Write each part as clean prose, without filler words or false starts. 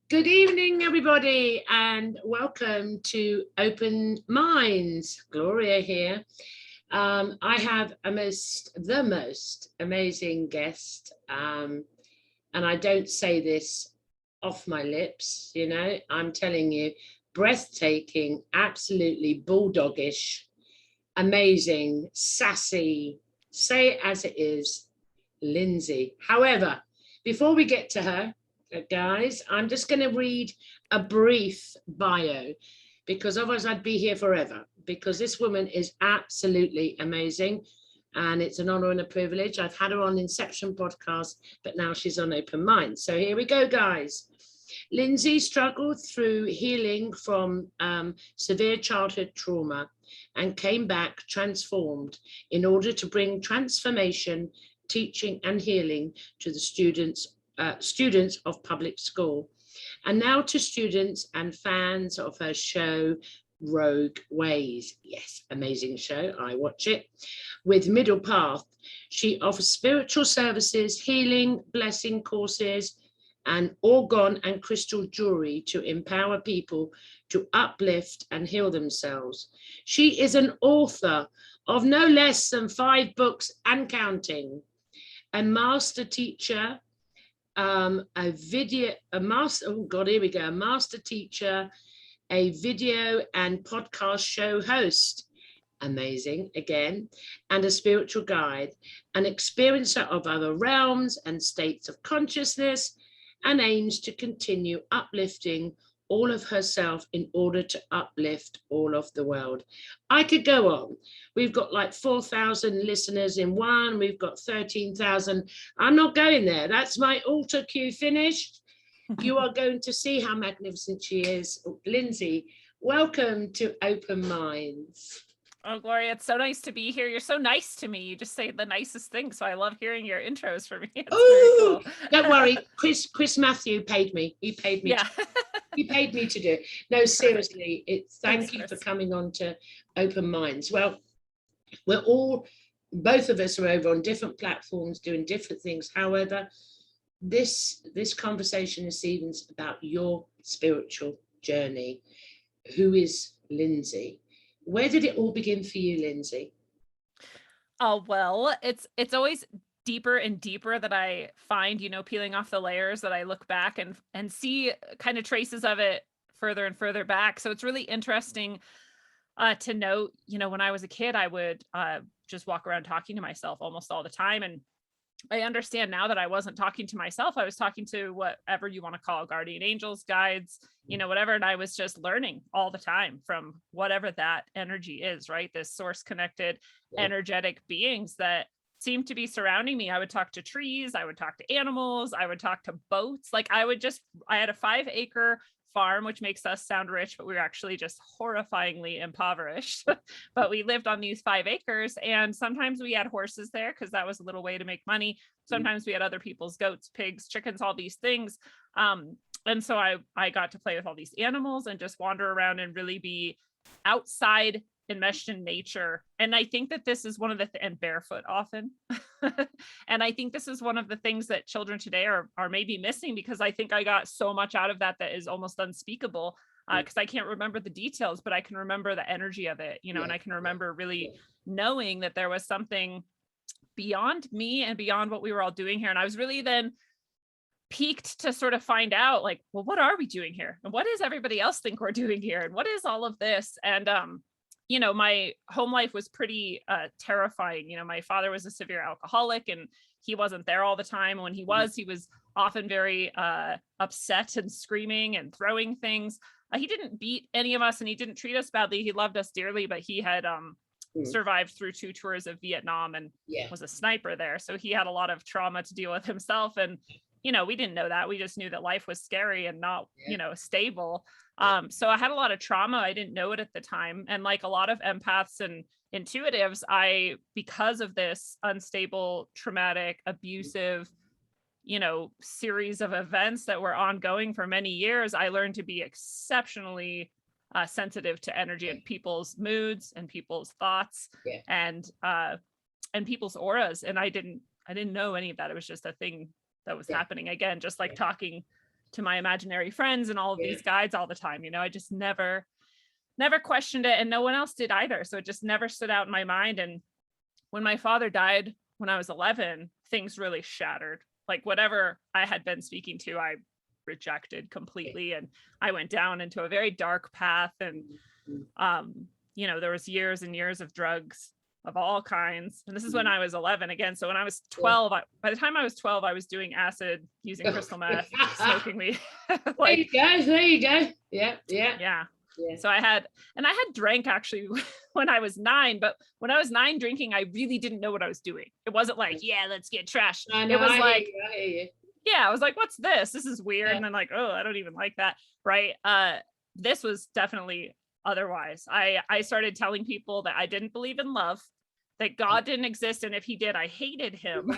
Good evening, everybody, and welcome to Open Minds. Gloria here. I have the most amazing guest, and I don't say this off my lips, I'm telling you, breathtaking, absolutely bulldogish, amazing, sassy, say it as it is, Lindsey. However, before we get to her, guys, I'm just going to read a brief bio because otherwise I'd be here forever, because this woman is absolutely amazing and it's an honor and a privilege. I've had her on Inception podcast, but now she's on Open Mind. So here we go, guys. Lindsey struggled through healing from severe childhood trauma and came back transformed in order to bring transformation, teaching and healing to the students of public school, and now to students and fans of her show Rogue Ways. Yes, amazing show, I watch it. With Middle Path, she offers spiritual services, healing, blessing courses, and orgone and crystal jewelry to empower people to uplift and heal themselves. She is an author of no less than 5 books and counting, a master teacher, a master teacher, a video and podcast show host, amazing again, and a spiritual guide, an experiencer of other realms and states of consciousness, and aims to continue uplifting all of herself in order to uplift all of the world. I could go on. We've got like 4,000 listeners in one. We've got 13,000. I'm not going there. That's my altar cue finished. You are going to see how magnificent she is. Lindsey, welcome to Open Minds. Oh, Gloria, it's so nice to be here. You're so nice to me. You just say the nicest things. So I love hearing your intros for me. It's very cool. Don't worry. Chris Matthew paid me. He paid me. Yeah. He paid me to do it. No, seriously, thank you for coming on to Open Minds. Well, both of us are over on different platforms doing different things. However, this conversation this evening is about your spiritual journey. Who is Lindsey? Where did it all begin for you, Lindsey? Oh, well, it's always deeper and deeper that I find, peeling off the layers, that I look back and see kind of traces of it further and further back. So it's really interesting to note, when I was a kid, I would just walk around talking to myself almost all the time. And I understand now that I wasn't talking to myself. I was talking to whatever you want to call guardian angels, guides, whatever. And I was just learning all the time from whatever that energy is, right? This source connected, energetic beings that seem to be surrounding me. I would talk to trees. I would talk to animals. I would talk to boats. Like I had a 5-acre farm, which makes us sound rich, but we were actually just horrifyingly impoverished. But we lived on these 5 acres, and sometimes we had horses there because that was a little way to make money. Sometimes we had other people's goats, pigs, chickens, all these things. And so I got to play with all these animals and just wander around and really be outside, enmeshed in nature. And I think that this is one of and barefoot often. And I think this is one of the things that children today are maybe missing, because I think I got so much out of that is almost unspeakable, because I can't remember the details, but I can remember the energy of it, and I can remember really knowing that there was something beyond me and beyond what we were all doing here. And I was really then piqued to sort of find out, like, well, what are we doing here? And what does everybody else think we're doing here? And what is all of this? And my home life was pretty terrifying. My father was a severe alcoholic, and he wasn't there all the time. When he was often very upset and screaming and throwing things. He didn't beat any of us, and he didn't treat us badly. He loved us dearly, but he had survived through 2 tours of Vietnam and was a sniper there. So he had a lot of trauma to deal with himself. And we didn't know that. We just knew that life was scary and not, stable. So I had a lot of trauma. I didn't know it at the time. And like a lot of empaths and intuitives, because of this unstable, traumatic, abusive, series of events that were ongoing for many years, I learned to be exceptionally sensitive to energy and people's moods and people's thoughts and people's auras. And I didn't know any of that. It was just a thing that was happening, again, just like talking to my imaginary friends and all of Yeah. these guides all the time. You know, I just never questioned it, and no one else did either. So it just never stood out in my mind. And when my father died when I was 11, things really shattered. Like whatever I had been speaking to, I rejected completely. And I went down into a very dark path. And, you know, there was years and years of drugs of all kinds. And this is when I was 11 again. So when I was 12, by the time I was 12, I was doing acid, using crystal meth, smoking weed. Like, there you go. Yeah. So I had drank actually when I was 9, but when I was 9 drinking, I really didn't know what I was doing. It wasn't like, yeah, let's get trashed. It was like, I hear you. yeah, I was like, what's this? This is weird. And then like, oh, I don't even like that. Right. This was definitely otherwise. I started telling people that I didn't believe in love, that God didn't exist. And if he did, I hated him.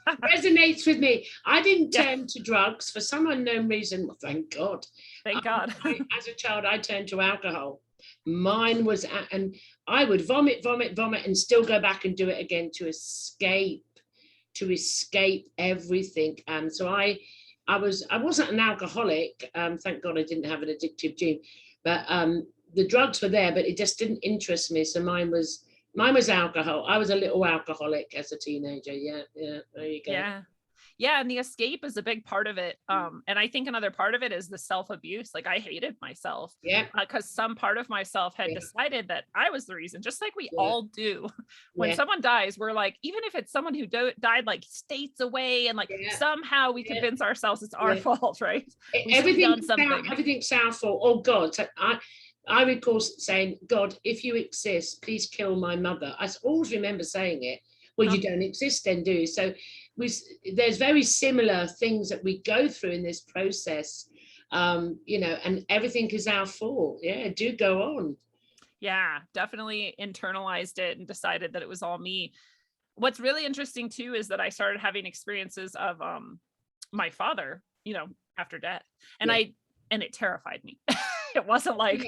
Resonates with me. I didn't turn to drugs for some unknown reason. Well, thank God. Thank God. As a child, I turned to alcohol. Mine was, and I would vomit, and still go back and do it again to escape everything. And so I wasn't an alcoholic. Thank God I didn't have an addictive gene, but the drugs were there, but it just didn't interest me. So mine was alcohol. I was a little alcoholic as a teenager. Yeah. There you go. Yeah. And the escape is a big part of it. And I think another part of it is the self-abuse. Like I hated myself. Yeah. Because some part of myself had decided that I was the reason, just like we all do. When someone dies, we're like, even if it's someone who died like states away, and like somehow we convince ourselves it's our fault, right? Everything's our fault. Oh God. So I recall saying, God, if you exist, please kill my mother. I always remember saying it. Well, you don't exist then, do you? So there's very similar things that we go through in this process, you know, and everything is our fault. Yeah, do go on. Yeah, definitely internalized it and decided that it was all me. What's really interesting too is that I started having experiences of my father, you know, after death. And it terrified me. It wasn't like,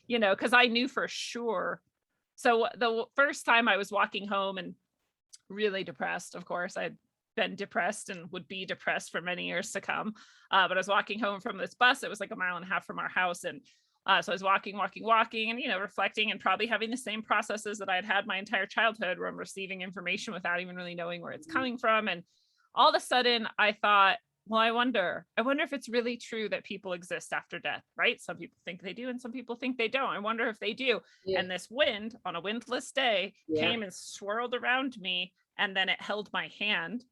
you know, because I knew for sure. So the first time I was walking home and really depressed, of course, I'd been depressed and would be depressed for many years to come. But I was walking home from this bus. It was like 1.5 miles from our house. And so I was walking and, you know, reflecting and probably having the same processes that I'd had my entire childhood, where I'm receiving information without even really knowing where it's coming from. And all of a sudden I thought, well, I wonder if it's really true that people exist after death, right? Some people think they do and some people think they don't. I wonder if they do. And this wind on a windless day came and swirled around me, and then it held my hand.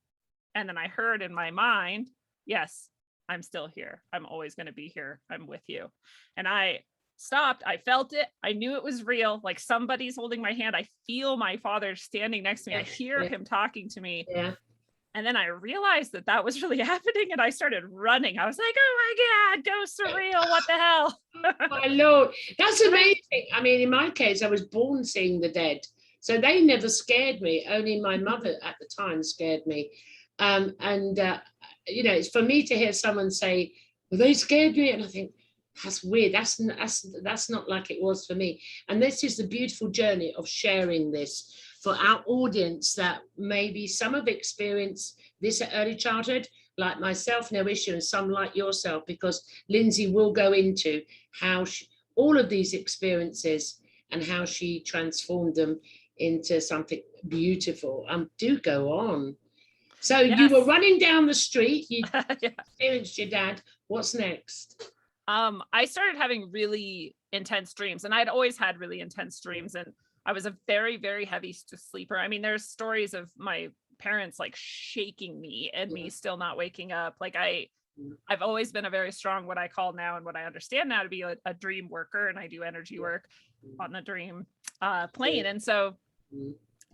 And then I heard in my mind, yes, I'm still here. I'm always going to be here. I'm with you. And I stopped. I felt it. I knew it was real. Like somebody's holding my hand. I feel my father standing next to me. I hear him talking to me. And then I realized that was really happening, and I started running. I was like, oh my God, ghosts are real. What the hell? Oh my Lord. That's amazing. I mean, in my case, I was born seeing the dead. So they never scared me. Only my mother at the time scared me. You know, it's for me to hear someone say, well, they scared me. And I think, that's weird. That's not like it was for me. And this is the beautiful journey of sharing this for our audience that maybe some have experienced this at early childhood, like myself, no issue, and some like yourself, because Lindsey will go into how all of these experiences and how she transformed them into something beautiful. Do go on. So you were running down the street, you experienced your dad. What's next? I started having really intense dreams, and I'd always had really intense dreams, and I was a very, very heavy sleeper. I mean, there's stories of my parents like shaking me and me still not waking up. Like I've always been a very strong, what I call now and what I understand now to be a dream worker, and I do energy work on the dream plane. And so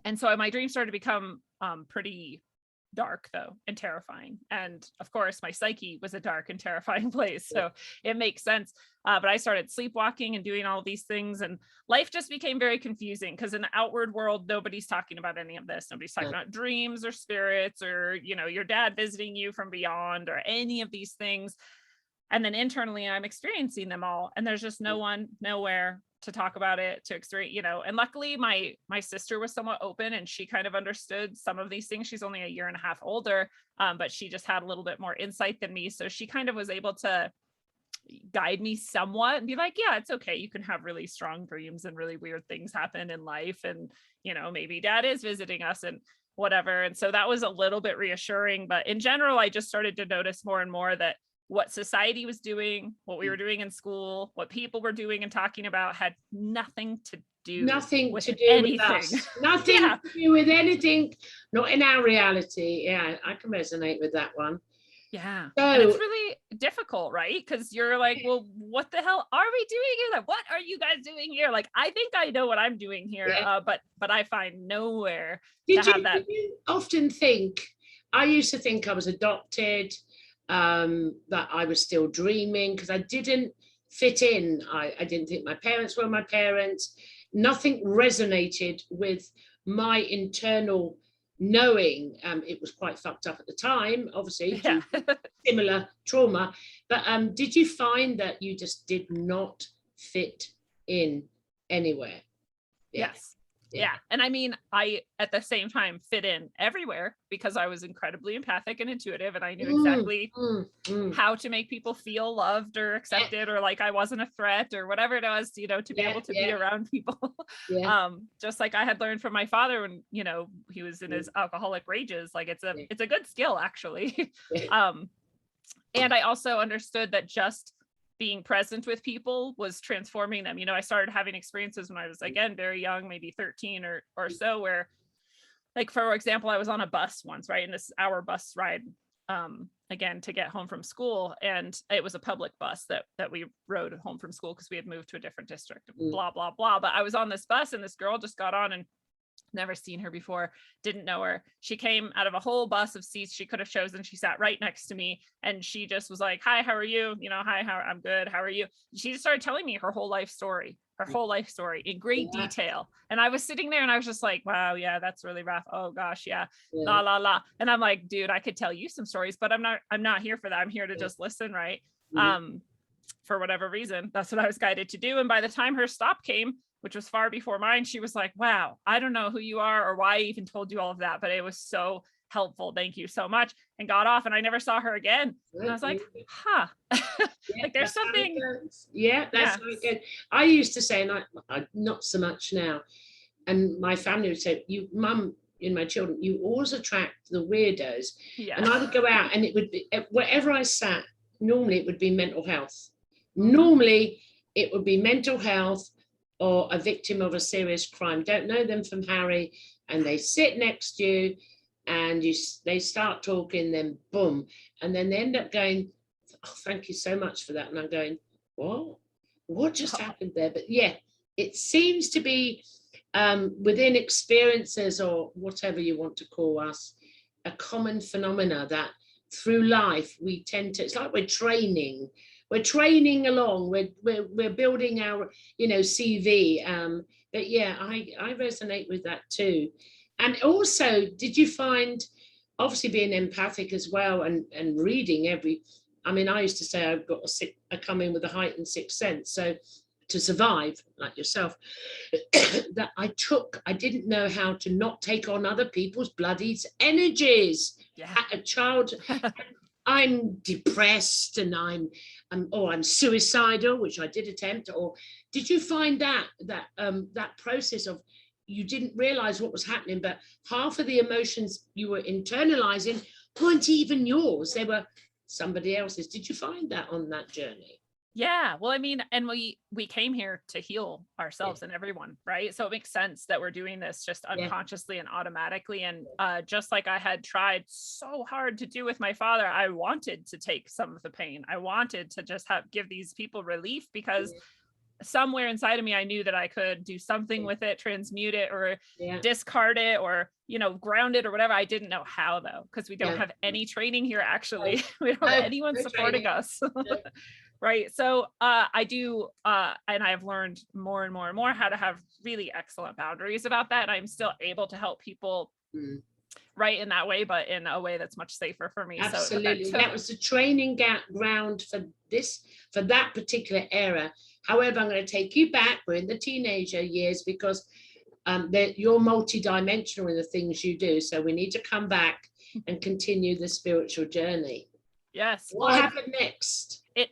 my dreams started to become pretty dark though and terrifying, and of course my psyche was a dark and terrifying place, so it makes sense. But I started sleepwalking and doing all these things, and life just became very confusing, because in the outward world nobody's talking about any of this. Nobody's talking about dreams or spirits or, you know, your dad visiting you from beyond or any of these things. And then internally I'm experiencing them all, and there's just no one, nowhere, to talk about it, to experience, and luckily my sister was somewhat open and she kind of understood some of these things. She's only a year and a half older, but she just had a little bit more insight than me. So she kind of was able to guide me somewhat and be like, yeah, it's okay. You can have really strong dreams and really weird things happen in life. And, maybe dad is visiting us and whatever. And so that was a little bit reassuring. But in general, I just started to notice more and more that what society was doing, what we were doing in school, what people were doing and talking about had nothing to do with anything. Nothing to do with anything, not in our reality. Yeah, I can resonate with that one. Yeah. So, and it's really difficult, right? Because you're like, well, what the hell are we doing here? Like, what are you guys doing here? Like, I think I know what I'm doing here, but I find nowhere to have that. Did you often think, I used to think I was adopted, that I was still dreaming because I didn't fit in. I didn't think my parents were my parents. Nothing resonated with my internal knowing. It was quite fucked up at the time, obviously, similar trauma. But did you find that you just did not fit in anywhere? Yes. Yeah. And I mean, I, at the same time, fit in everywhere because I was incredibly empathic and intuitive. And I knew exactly how to make people feel loved or accepted or like I wasn't a threat or whatever it was, to be able to be around people. Just like I had learned from my father when, he was in his alcoholic rages. Like it's a good skill, actually. And I also understood that just being present with people was transforming them. I started having experiences when I was, again, very young, maybe 13 or so, where, like, for example, I was on a bus once, right? And this hour bus ride, again, to get home from school. And it was a public bus that we rode home from school because we had moved to a different district, blah, blah, blah. But I was on this bus and this girl just got on and never seen her before, didn't know her. She came out of a whole bus of seats she could have chosen. She sat right next to me and she just was like, hi, how are you? Hi, I'm good. How are you? She just started telling me her whole life story in great detail. And I was sitting there and I was just like, wow, yeah, that's really rough. Oh gosh, yeah. La, la, la. And I'm like, dude, I could tell you some stories, but I'm not here for that. I'm here to just listen, right? For whatever reason, that's what I was guided to do. And by the time her stop came, which was far before mine, she was like, wow, I don't know who you are or why I even told you all of that, but it was so helpful. Thank you so much. And got off and I never saw her again. And I was like, like there's something. That's good. I used to say, and I not so much now, and my family would say, you mum, in my children, you always attract the weirdos. And I would go out and it would be, wherever I sat, normally it would be mental health. Normally it would be mental health or a victim of a serious crime. Don't know them from Harry, and they sit next to you and they start talking, then boom. And then they end up going, oh, thank you so much for that. And I'm going, what just happened there? But yeah, it seems to be within experiences or whatever you want to call us, a common phenomena that through life we tend to, it's like we're training along, we're building our CV, but yeah, I resonate with that too. And also, did you find, obviously being empathic as well and reading I used to say I come in with a heightened sixth sense, so to survive, like yourself, that I didn't know how to not take on other people's bloody energies. At a child, I'm depressed and I'm suicidal, which I did attempt. Or did you find that process of, you didn't realize what was happening, but half of the emotions you were internalizing weren't even yours, they were somebody else's? Did you find that on that journey? Yeah, well, I mean, and we came here to heal ourselves and everyone, right? So it makes sense that we're doing this just unconsciously and automatically. And just like I had tried so hard to do with my father, I wanted to take some of the pain. I wanted to just give these people relief because somewhere inside of me, I knew that I could do something with it, transmute it or discard it or, ground it or whatever. I didn't know how though, because we don't have any training here. Actually, we don't have anyone supporting us. Right. So I do, and I've learned more and more and more how to have really excellent boundaries about that. And I'm still able to help people right in that way, but in a way that's much safer for me. Absolutely. So that was the training ground for that particular era. However, I'm going to take you back. We're in the teenager years because you're multidimensional in the things you do. So we need to come back and continue the spiritual journey. Yes. What happened next? It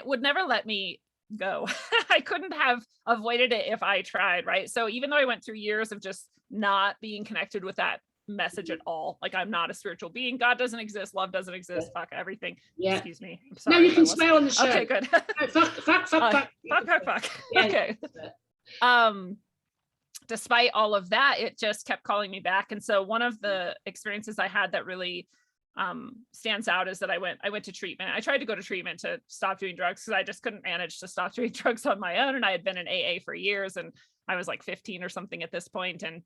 would never let me go. I couldn't have avoided it if I tried, right? So even though I went through years of just not being connected with that message at all, like I'm not a spiritual being, God doesn't exist, love doesn't exist, fuck everything. Yeah. Excuse me. I'm sorry. No, you can swear on the show. Okay, good. Fuck. Yeah. Okay. Despite all of that, it just kept calling me back. And so one of the experiences I had that really stands out is that I went to treatment. I tried to go to treatment to stop doing drugs because I just couldn't manage to stop doing drugs on my own. And I had been in AA for years, and I was like 15 or something at this point, and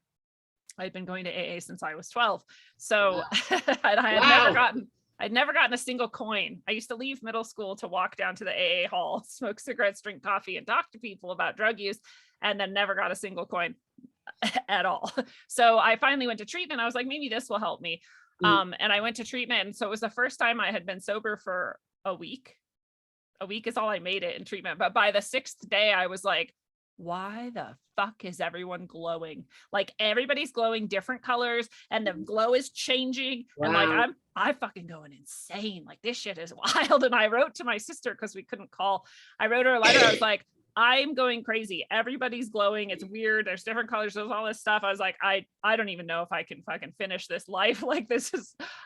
I'd been going to AA since I was 12. So I'd never gotten a single coin. I used to leave middle school to walk down to the AA hall, smoke cigarettes, drink coffee, and talk to people about drug use, and then never got a single coin at all. So I finally went to treatment. I was like, maybe this will help me. And I went to treatment. And so it was the first time I had been sober for a week. A week is all I made it in treatment. But by the 6th day, I was like, why the fuck is everyone glowing? Like everybody's glowing different colors and the glow is changing. Wow. And like, I'm fucking going insane. Like this shit is wild. And I wrote to my sister because we couldn't call. I wrote her a letter. I was like, I'm going crazy. Everybody's glowing. It's weird. There's different colors. There's all this stuff. I was like, I don't even know if I can fucking finish this life. Like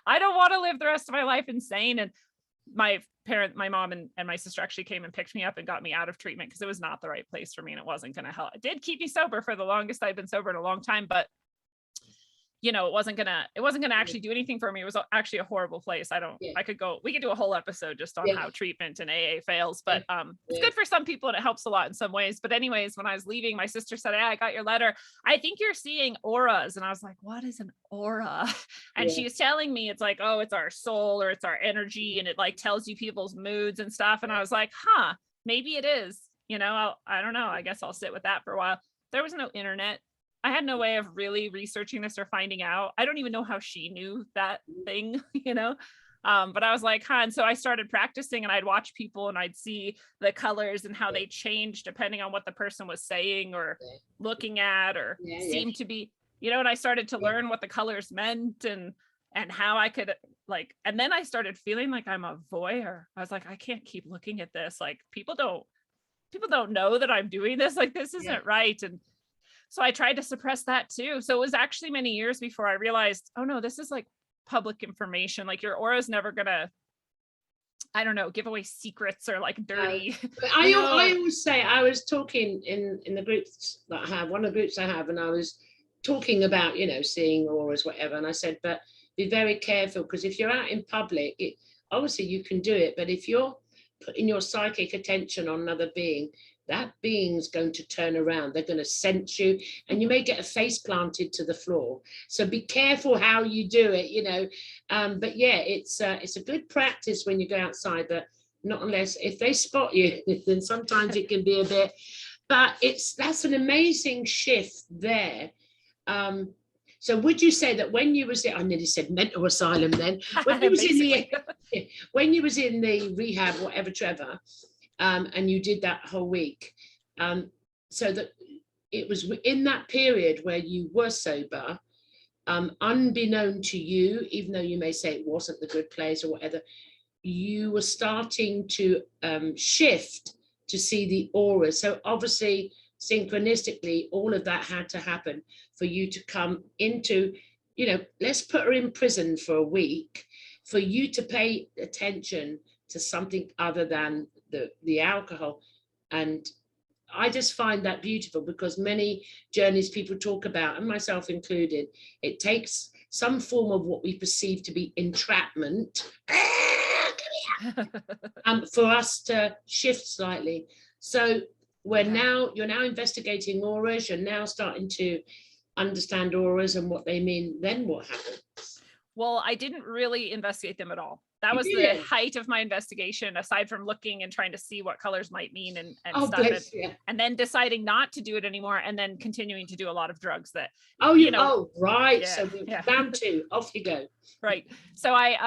I don't want to live the rest of my life insane. And my mom and my sister actually came and picked me up and got me out of treatment because it was not the right place for me and it wasn't going to help. It did keep me sober for the longest I've been sober in a long time, but you know, it wasn't gonna actually do anything for me. It was actually a horrible place. We could do a whole episode just on how treatment and AA fails, but it's good for some people and it helps a lot in some ways. But anyways, when I was leaving, my sister said, hey, I got your letter. I think you're seeing auras. And I was like, what is an aura? And she was telling me it's like, oh, it's our soul or it's our energy. And it like tells you people's moods and stuff. And I was like, maybe it is, you know, I don't know. I guess I'll sit with that for a while. There was no internet. I had no way of really researching this or finding out. I don't even know how she knew that thing, you know? But I was like, and so I started practicing and I'd watch people and I'd see the colors and how they changed depending on what the person was saying or looking at or seemed to be, you know, and I started to learn what the colors meant and how I could like, and then I started feeling like I'm a voyeur. I was like, I can't keep looking at this. Like people don't know that I'm doing this. Like this isn't right. And so I tried to suppress that too. So it was actually many years before I realized, oh no, this is like public information. Like your aura is never gonna, I don't know, give away secrets or like dirty. I always say, I was talking in the groups that I have, one of the groups I have, and I was talking about, you know, seeing auras, whatever. And I said, but be very careful because if you're out in public, obviously you can do it. But if you're putting your psychic attention on another being, that being's going to turn around. They're going to sense you and you may get a face planted to the floor. So be careful how you do it, you know. But yeah, it's a good practice when you go outside, but not unless if they spot you, then sometimes it can be a bit, but that's an amazing shift there. So would you say that when you was I nearly said mental asylum then, when you was in the rehab, whatever, Trevor, and you did that whole week, so that it was in that period where you were sober, unbeknown to you, even though you may say it wasn't the good place or whatever, you were starting to shift to see the aura. So obviously, synchronistically, all of that had to happen for you to come into, you know, let's put her in prison for a week, for you to pay attention to something other than the alcohol. And I just find that beautiful because many journeys people talk about, and myself included, it takes some form of what we perceive to be entrapment for us to shift slightly. So you're now investigating auras, you're now starting to understand auras and what they mean. Then what happens? Well, I didn't really investigate them at all. That was the height of my investigation, aside from looking and trying to see what colors might mean and stuff. And then deciding not to do it anymore and then continuing to do a lot of drugs that, right. Yeah, so down to, off you go. Right. So I'd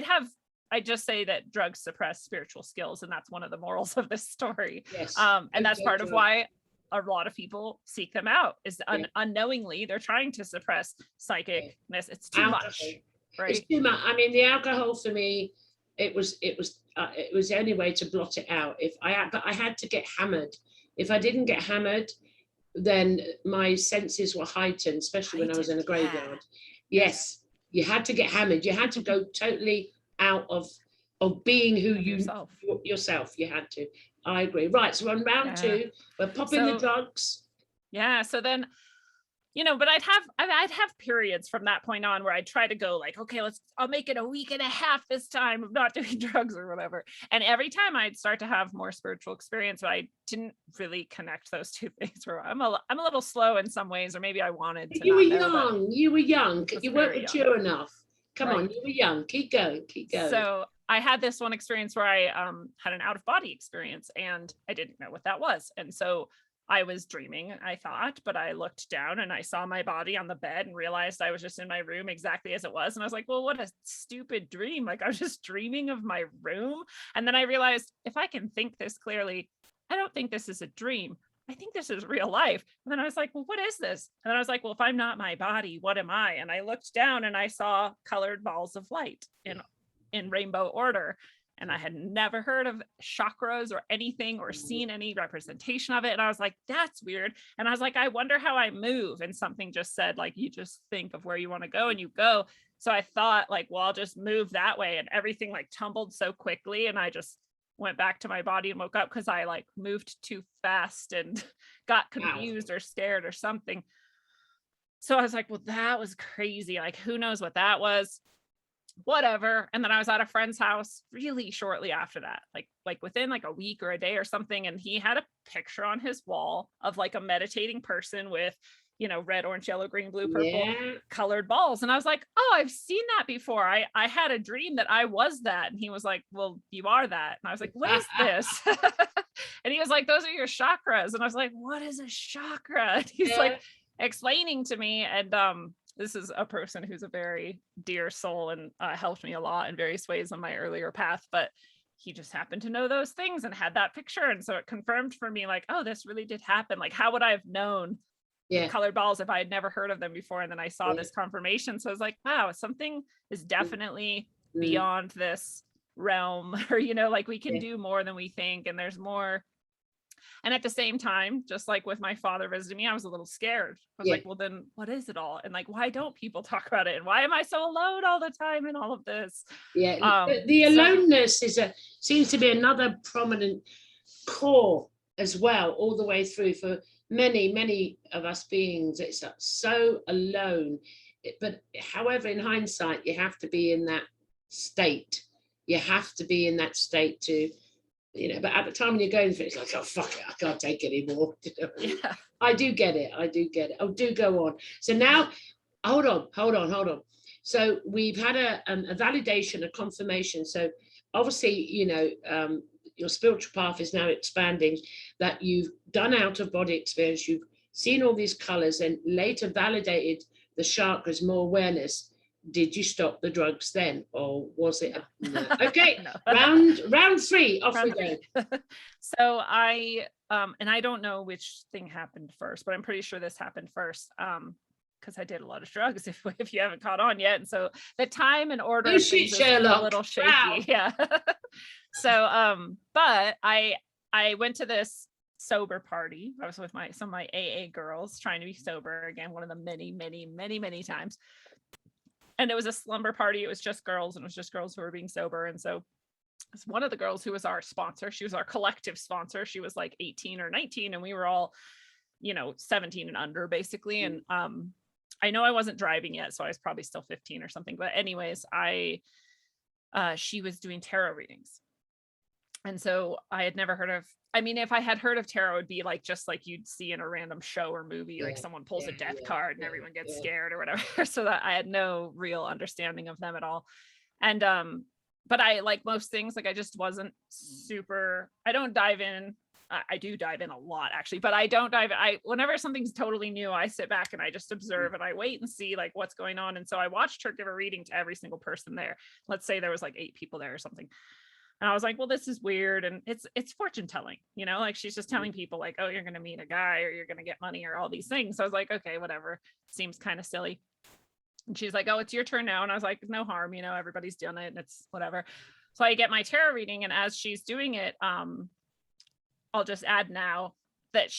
have I just say that drugs suppress spiritual skills, and that's one of the morals of this story. Yes. And that's part of why a lot of people seek them out, is unknowingly they're trying to suppress psychicness. It's too much, right? It's too much. I mean, the alcohol for me, it was the only way to blot it out. But I had to get hammered. If I didn't get hammered, then my senses were heightened, especially when I was in a graveyard. Yes, you had to get hammered. You had to go totally out of being who yourself. You had to. I agree. Right. So on round 2, we're popping the drugs. Yeah. So then, but I'd have periods from that point on where I'd try to go like, okay, I'll make it a week and a half this time of not doing drugs or whatever. And every time I'd start to have more spiritual experience, but I didn't really connect those two things. Where I'm a little slow in some ways, or maybe I wanted to. You were young. You weren't mature enough. Come on, you were young. Keep going. So I had this one experience where I had an out-of-body experience, and I didn't know what that was. And so I was dreaming, I thought, but I looked down and I saw my body on the bed and realized I was just in my room exactly as it was. And I was like, well, what a stupid dream. Like, I was just dreaming of my room. And then I realized, if I can think this clearly, I don't think this is a dream. I think this is real life. And then I was like, well, what is this? And then I was like, well, if I'm not my body, what am I? And I looked down and I saw colored balls of light in rainbow order. And I had never heard of chakras or anything, or seen any representation of it. And I was like, that's weird. And I was like, I wonder how I move. And something just said, like, you just think of where you want to go and you go. So I thought, like, well, I'll just move that way. And everything like tumbled so quickly. And I just went back to my body and woke up because I like moved too fast and got confused or scared or something. So I was like, well, that was crazy. Like, who knows what that was? Whatever. And then I was at a friend's house really shortly after that, like within like a week or a day or something. And he had a picture on his wall of like a meditating person with, red, orange, yellow, green, blue, purple colored balls. And I was like, oh, I've seen that before. I had a dream that I was that. And he was like, well, you are that. And I was like, what is this? And he was like, those are your chakras. And I was like, what is a chakra? And he's like explaining to me. And this is a person who's a very dear soul and helped me a lot in various ways on my earlier path, but he just happened to know those things and had that picture. And so it confirmed for me, like, oh, this really did happen. Like, how would I have known colored balls if I had never heard of them before? And then I saw this confirmation. So I was like, wow, something is definitely beyond this realm, or, like, we can do more than we think. And there's more. And at the same time, just like with my father visiting me, I was a little scared. I was like, well, then what is it all? And like, why don't people talk about it? And why am I so alone all the time in all of this? The aloneness seems to be another prominent core as well, all the way through for many of us beings. It's so alone. But however, in hindsight, you have to be in that state. You have to be in that state to, but at the time when you're going through it, it's like, oh, fuck it, I can't take it anymore. I do get it. Oh, do go on. So now, hold on. So we've had a validation, a confirmation. So obviously, your spiritual path is now expanding, that you've done out-of-body experience, you've seen all these colors, and later validated the chakras, more awareness. Did you stop the drugs then, or was it? No. Okay, round 3, off we go. So I and I don't know which thing happened first, but I'm pretty sure this happened first, because I did a lot of drugs. If you haven't caught on yet, and so the time and order of things is a little shaky. Wow. Yeah. So but I went to this sober party. I was with some of my AA girls trying to be sober again, one of the many times. And it was a slumber party. It was just girls, and it was just girls who were being sober. And so it's one of the girls who was our sponsor. She was our collective sponsor. She was like 18 or 19, and we were all, 17 and under basically. And I know I wasn't driving yet, so I was probably still 15 or something. But anyways, she was doing tarot readings. And so I had never heard of, if I had heard of tarot, it would be like, just like you'd see in a random show or movie, like someone pulls a death card and everyone gets scared or whatever. So that I had no real understanding of them at all. And, but I, like most things, like I just wasn't super, I don't dive in I do dive in a lot actually, but I don't dive. Whenever something's totally new, I sit back and I just observe and I wait and see like what's going on. And so I watched her give a reading to every single person there. Let's say there was like 8 people there or something. And I was like, well, this is weird. And it's fortune telling, you know, like she's just telling people like, oh, you're going to meet a guy or you're going to get money or all these things. So I was like, okay, whatever. Seems kind of silly. And she's like, oh, it's your turn now. And I was like, no harm, you know, everybody's done it and it's whatever. So I get my tarot reading, and as she's doing it, I'll just add now that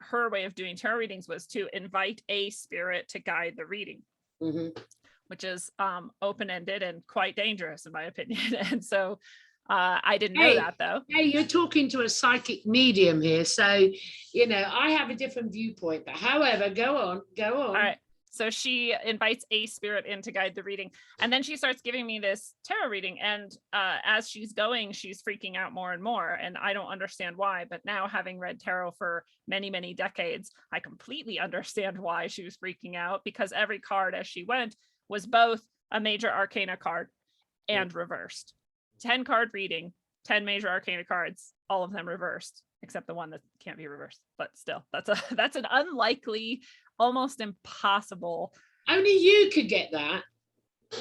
her way of doing tarot readings was to invite a spirit to guide the reading, which is open-ended and quite dangerous in my opinion. And so I didn't know that though. Hey, you're talking to a psychic medium here. So, you know, I have a different viewpoint, but however, go on. All right. So she invites a spirit in to guide the reading. And then she starts giving me this tarot reading. And as she's going, she's freaking out more and more. And I don't understand why. But now, having read tarot for many, many decades, I completely understand why she was freaking out, because every card as she went was both a major arcana card and reversed. 10 card reading, 10 major arcana cards, all of them reversed, except the one that can't be reversed. But still, that's an unlikely, almost impossible. Only you could get that.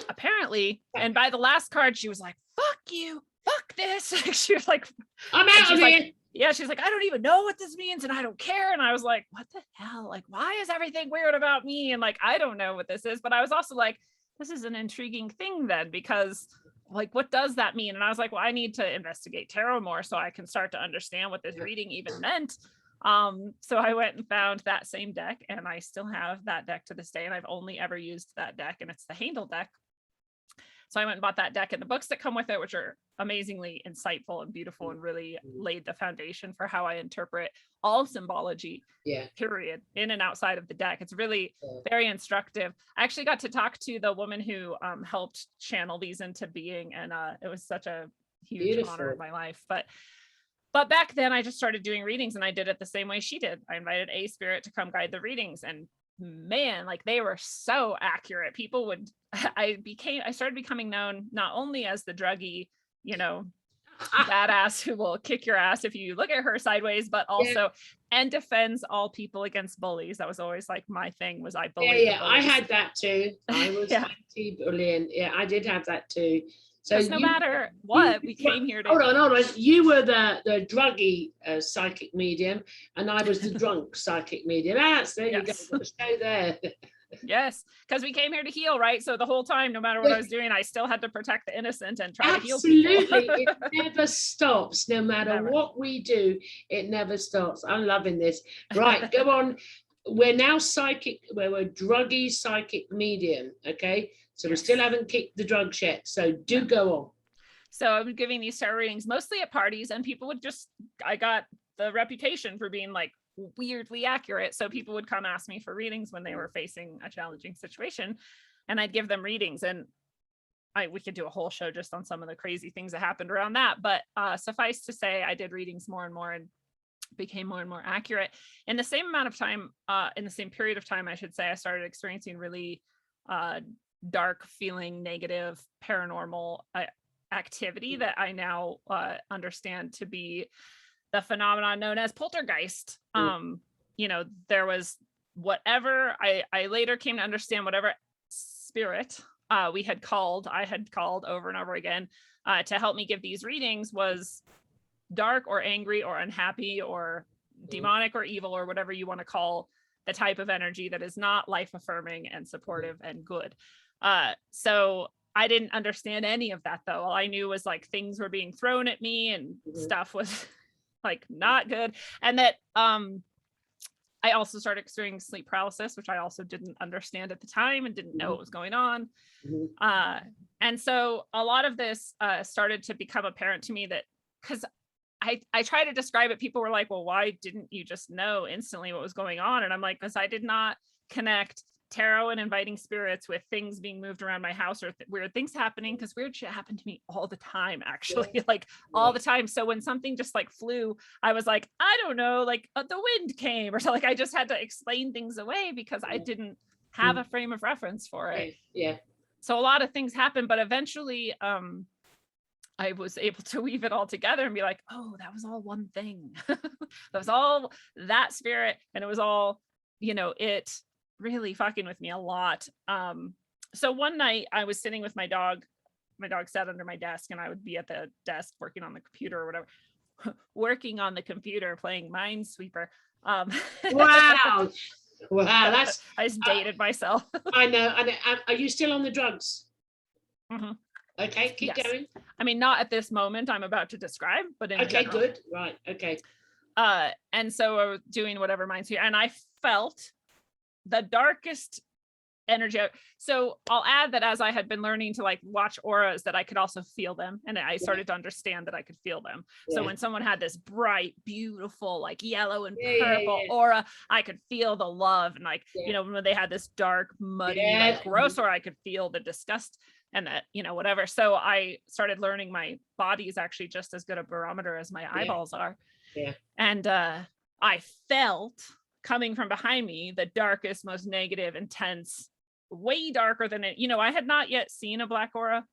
Apparently. And by the last card, she was like, fuck you, fuck this. She was like, I'm out of here. Like, yeah, she's like, I don't even know what this means and I don't care. And I was like, what the hell? Like, why is everything weird about me? And like, I don't know what this is. But I was also like, this is an intriguing thing then, because like, what does that mean? And I was like, well, I need to investigate tarot more so I can start to understand what this reading even meant. So I went and found that same deck, and I still have that deck to this day. And I've only ever used that deck, and it's the Handel deck. So I went and bought that deck, and the books that come with it, which are amazingly insightful and beautiful and really laid the foundation for how I interpret all symbology, period, in and outside of the deck. It's really very instructive. I actually got to talk to the woman who helped channel these into being, and it was such a huge honor in my life. But back then I just started doing readings, and I did it the same way she did. I invited a spirit to come guide the readings, and man, like they were so accurate. People would, I started becoming known not only as the druggy, you know, badass who will kick your ass if you look at her sideways, but also and defends all people against bullies. That was always like my thing, was I bullied. I had that too. I was anti-bullying. Yeah, I did have that too. So no matter what, we came here to hold on. You were the druggy psychic medium, and I was the drunk psychic medium. There you go. Stay there. Yes, because we came here to heal, right? So the whole time, no matter what I was doing, I still had to protect the innocent and try to heal people. Absolutely. It never stops. No matter what we do, it never stops. I'm loving this. Right, go on. We're now psychic. We're druggy psychic medium. Okay. So we still haven't kicked the drugs yet. So do go on. So I was giving these tarot readings mostly at parties, and people would I got the reputation for being like weirdly accurate. So people would come ask me for readings when they were facing a challenging situation, and I'd give them readings. And we could do a whole show just on some of the crazy things that happened around that. But suffice to say, I did readings more and more and became more and more accurate. In the same amount of time, in the same period of time, I should say, I started experiencing really dark feeling, negative, paranormal activity that I now understand to be the phenomenon known as poltergeist. You know, there was whatever I later came to understand, whatever spirit I had called over and over again to help me give these readings was dark or angry or unhappy or demonic or evil or whatever you want to call the type of energy that is not life affirming and supportive and good. So I didn't understand any of that though. All I knew was like things were being thrown at me and stuff was like not good. And that I also started experiencing sleep paralysis, which I also didn't understand at the time and didn't know what was going on. And so a lot of this started to become apparent to me, that because I try to describe it, people were like, well, why didn't you just know instantly what was going on? And I'm like, because I did not connect tarot and inviting spirits with things being moved around my house or weird things happening, because weird shit happened to me all the time, actually, like all the time. So when something just like flew, I was like, I don't know, like the wind came or so, like I just had to explain things away because I didn't have a frame of reference for it. So a lot of things happened, but eventually I was able to weave it all together and be like, oh, that was all one thing. That was all that spirit. And it was all, it really fucking with me a lot. So one night I was sitting with my dog. My dog sat under my desk, and I would be at the desk working on the computer or whatever, working on the computer, playing Minesweeper. Wow. That's I just dated myself. I know. Are you still on the drugs? Mm-hmm. Okay, keep going. I mean, not at this moment I'm about to describe, but in general. Good. Right. Okay. And so I was doing whatever Minesweeper, and I felt the darkest energy. So I'll add that as I had been learning to like watch auras, that I could also feel them, and I started to understand that I could feel them. So when someone had this bright, beautiful, like yellow and purple aura, I could feel the love. And like, when they had this dark, muddy, like gross aura, I could feel the disgust and that, whatever. So I started learning my body is actually just as good a barometer as my eyeballs are. Yeah. And I felt coming from behind me the darkest, most negative, intense, way darker than it. I had not yet seen a black aura,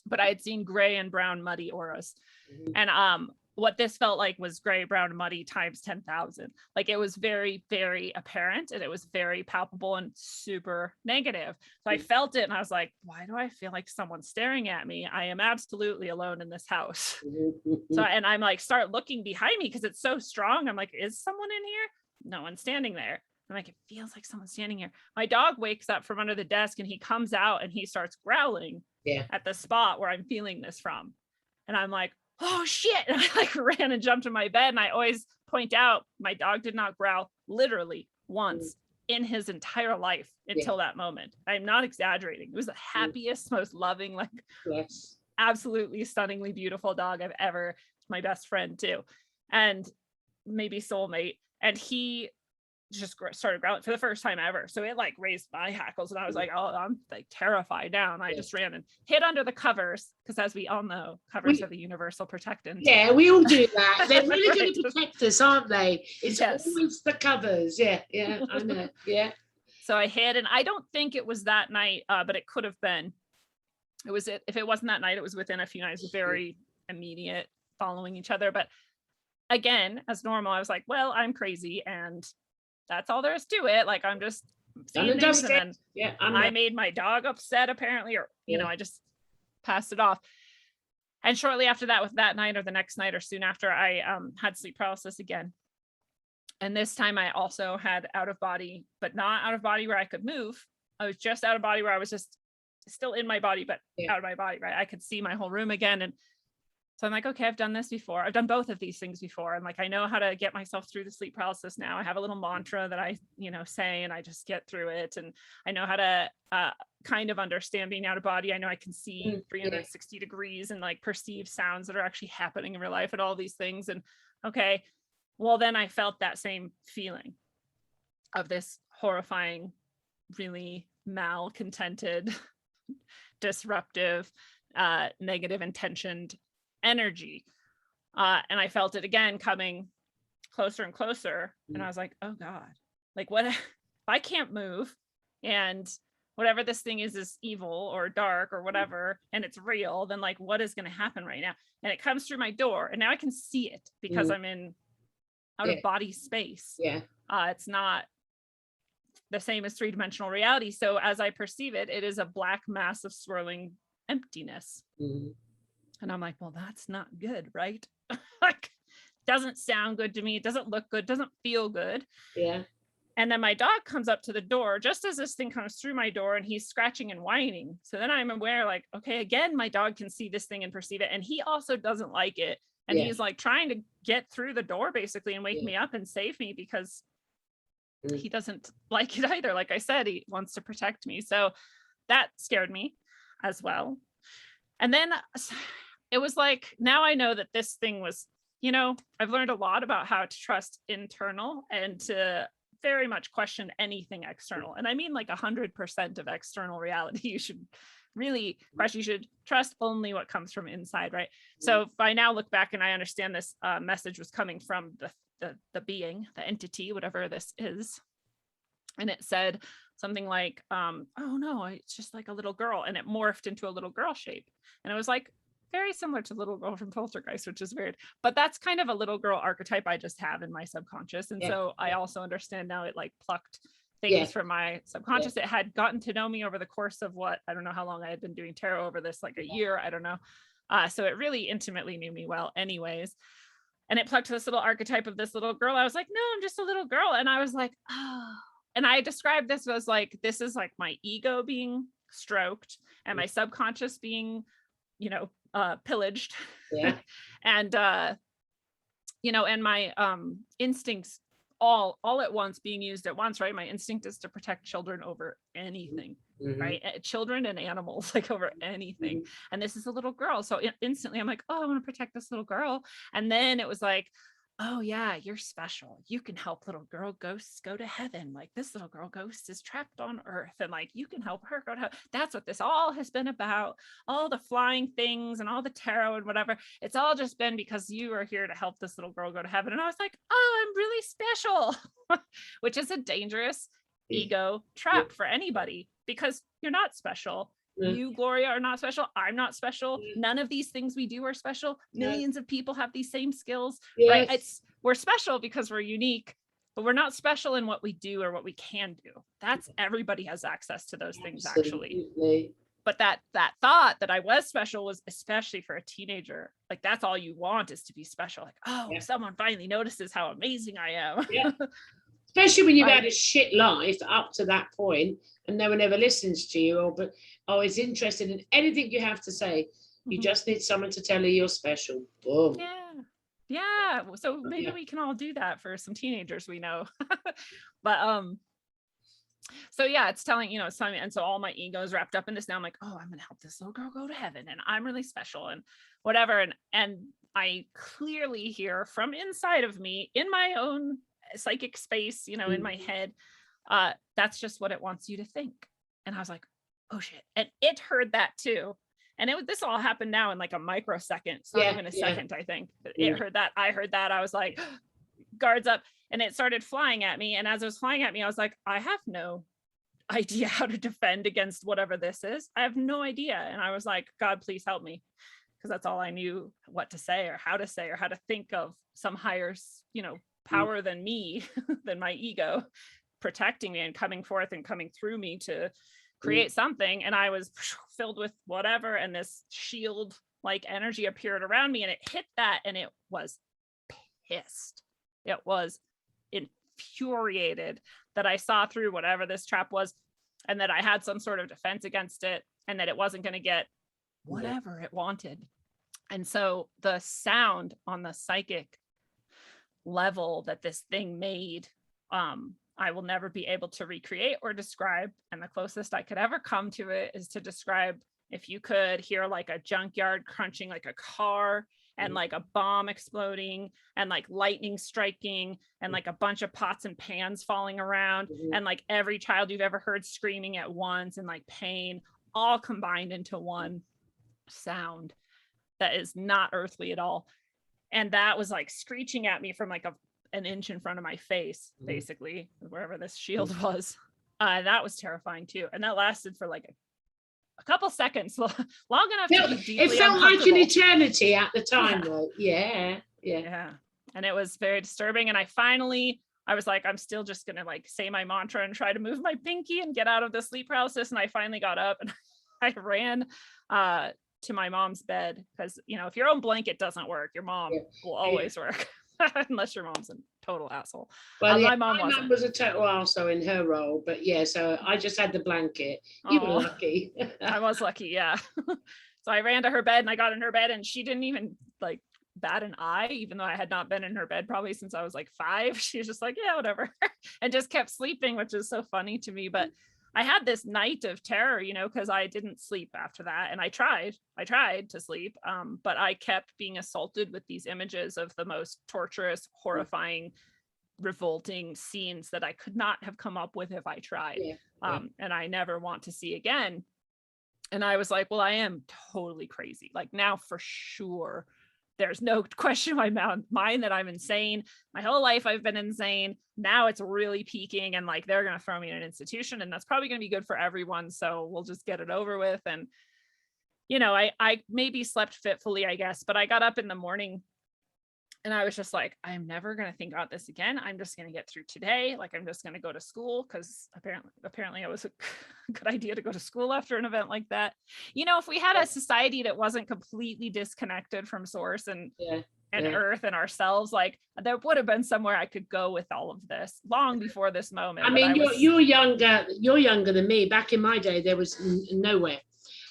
but I had seen gray and brown muddy auras. Mm-hmm. And what this felt like was gray, brown, muddy times 10,000. Like it was very, very apparent, and it was very palpable and super negative. So I felt it, and I was like, why do I feel like someone's staring at me? I am absolutely alone in this house. So, and I'm like, start looking behind me because it's so strong. I'm like, is someone in here? No one's standing there. I'm like, it feels like someone's standing here. My dog wakes up from under the desk, and he comes out and he starts growling at the spot where I'm feeling this from. And I'm like, oh shit. And I like ran and jumped in my bed. And I always point out my dog did not growl literally once in his entire life until that moment. I'm not exaggerating. It was the happiest, most loving, like absolutely stunningly beautiful dog I've ever, my best friend too. And maybe soulmate. And he just started growling for the first time ever. So it like raised my hackles, and I was like, oh, I'm like terrified now. And I just ran and hid under the covers, because as we all know, covers are the universal protectant. Yeah, we all do that. They're really going to protect us, aren't they? It's always the covers. Yeah, I know. Yeah. So I hid, and I don't think it was that night, but it could have been. If it wasn't that night, it was within a few nights, very immediate, following each other. But again, as normal, I was like, well, I'm crazy, and that's all there is to it. Like, I'm just seeing things, and then I made my dog upset apparently, or I just passed it off. And shortly after that, with that night or the next night or soon after, I had sleep paralysis again. And this time I also had out of body, but not out of body where I could move. I was just out of body where I was just still in my body, but out of my body, right? I could see my whole room again. And so I'm like, okay, I've done this before. I've done both of these things before. And like, I know how to get myself through the sleep paralysis now. I have a little mantra that I, say, and I just get through it. And I know how to kind of understand being out of body. I know I can see 360 degrees and like perceive sounds that are actually happening in real life and all these things. And okay, well, then I felt that same feeling of this horrifying, really malcontented, disruptive, negative intentioned energy. And I felt it again coming closer and closer. And I was like, oh God, like what if I can't move, and whatever this thing is evil or dark or whatever, and it's real, then like, what is going to happen right now? And it comes through my door, and now I can see it because I'm in out of body space. It's not the same as three-dimensional reality. So as I perceive it, it is a black mass of swirling emptiness. And I'm like, well, that's not good, right? Like, doesn't sound good to me. It doesn't look good. Doesn't feel good. And then my dog comes up to the door just as this thing comes through my door, and he's scratching and whining. So then I'm aware, like, okay, again, my dog can see this thing and perceive it. And he also doesn't like it. And he's like trying to get through the door basically and wake me up and save me, because he doesn't like it either. Like I said, he wants to protect me. So that scared me as well. And then it was like, now I know that this thing was, I've learned a lot about how to trust internal and to very much question anything external. And I mean like 100% of external reality. You should really question, you should trust only what comes from inside, right? So if I now look back and I understand this message was coming from the being, the entity, whatever this is. And it said something like, oh no, it's just like a little girl. And it morphed into a little girl shape. And it was like, very similar to little girl from Poltergeist, which is weird, but that's kind of a little girl archetype I just have in my subconscious. And so I also understand now it like plucked things from my subconscious. It had gotten to know me over the course of what, I don't know how long I had been doing tarot over this, like a year, I don't know. So it really intimately knew me well anyways. And it plucked this little archetype of this little girl. I was like, no, I'm just a little girl. And I was like, oh, and I described this as like, this is like my ego being stroked and my subconscious being, you know, pillaged. Yeah. And, you know, and my instincts all at once being used at once, right? My instinct is to protect children over anything, right? Children and animals, like over anything. And this is a little girl. So instantly I'm like, oh, I want to protect this little girl. And then it was like, oh yeah, you're special. You can help little girl ghosts go to heaven. Like this little girl ghost is trapped on earth and like you can help her go to heaven. That's what this all has been about. All the flying things and all the tarot and whatever. It's all just been because you are here to help this little girl go to heaven. And I was like, oh, I'm really special, which is a dangerous ego trap for anybody because you're not special. You, Gloria, are not special. I'm not special. None of these things we do are special. Millions of people have these same skills, right? We're special because we're unique, but we're not special in what we do or what we can do. That's everybody has access to those things, actually. But that thought that I was special was especially for a teenager. Like that's all you want is to be special. Like, oh, someone finally notices how amazing I am. Especially when you've had a shit life up to that point and no one ever listens to you or is interested in anything you have to say. You just need someone to tell you you're special. Boom. Yeah. So maybe we can all do that for some teenagers we know. But so yeah, it's telling me, and so all my ego is wrapped up in this. Now I'm like, oh, I'm gonna help this little girl go to heaven and I'm really special and whatever. And I clearly hear from inside of me in my own psychic space, in my head, that's just what it wants you to think. And I was like, oh shit. And it heard that too. And this all happened now in like a microsecond. It's not even a second, I think. It heard that. I heard that. I was like, guards up. And it started flying at me. And as it was flying at me, I was like, I have no idea how to defend against whatever this is. I have no idea. And I was like, God, please help me. Because that's all I knew what to say or how to think of some higher, power than me, than my ego protecting me and coming forth and coming through me to create something. And I was filled with whatever, and this shield like energy appeared around me and it hit that, and it was pissed. It was infuriated that I saw through whatever this trap was and that I had some sort of defense against it and that it wasn't going to get whatever it wanted. And so the sound on the psychic level that this thing made, I will never be able to recreate or describe. And the closest I could ever come to it is to describe if you could hear like a junkyard crunching like a car and like a bomb exploding and like lightning striking and like a bunch of pots and pans falling around and like every child you've ever heard screaming at once and like pain all combined into one sound that is not earthly at all. And that was like screeching at me from like an inch in front of my face, basically, wherever this shield was. That was terrifying too. And that lasted for like a couple seconds, long enough to be deeply It felt like an eternity at the time, though. Yeah. And it was very disturbing. And I was like, I'm still just gonna like say my mantra and try to move my pinky and get out of the sleep paralysis. And I finally got up and I ran to my mom's bed because if your own blanket doesn't work, your mom will always work. Unless your mom's a total asshole. Well, my mom was a total arsehole in her role, but so I just had the blanket. You were lucky. I was lucky, yeah. So I ran to her bed and I got in her bed and she didn't even like bat an eye, even though I had not been in her bed probably since I was like 5. She was just like, yeah, whatever, and just kept sleeping, which is so funny to me. But I had this night of terror, because I didn't sleep after that. And I tried to sleep, but I kept being assaulted with these images of the most torturous, horrifying, revolting scenes that I could not have come up with if I tried. And I never want to see again. And I was like, well, I am totally crazy. Like now for sure, there's no question in my mind that I'm insane. My whole life I've been insane. Now it's really peaking and like they're going to throw me in an institution and that's probably going to be good for everyone. So we'll just get it over with. And you know, I maybe slept fitfully, I guess, but I got up in the morning and I was just like, I'm never going to think about this again. I'm just going to get through today. Like, I'm just going to go to school, because apparently it was a good idea to go to school after an event like that. You know, if we had a society that wasn't completely disconnected from source and earth and ourselves, like, there would have been somewhere I could go with all of this long before this moment. I mean, you're younger than me. Back in my day, there was nowhere.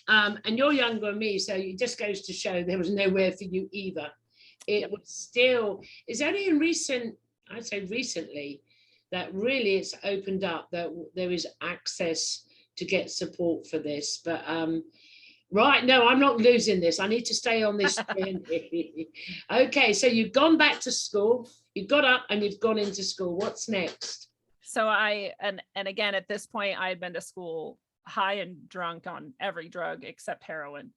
And you're younger than me, so it just goes to show there was nowhere for you either. It was still, it's only in I'd say recently, that really it's opened up, that there is access to get support for this. But right, no, I'm not losing this. I need to stay on this. Okay, so you've gone back to school, you've got up and you've gone into school. What's next? So and again, at this point, I had been to school high and drunk on every drug except heroin.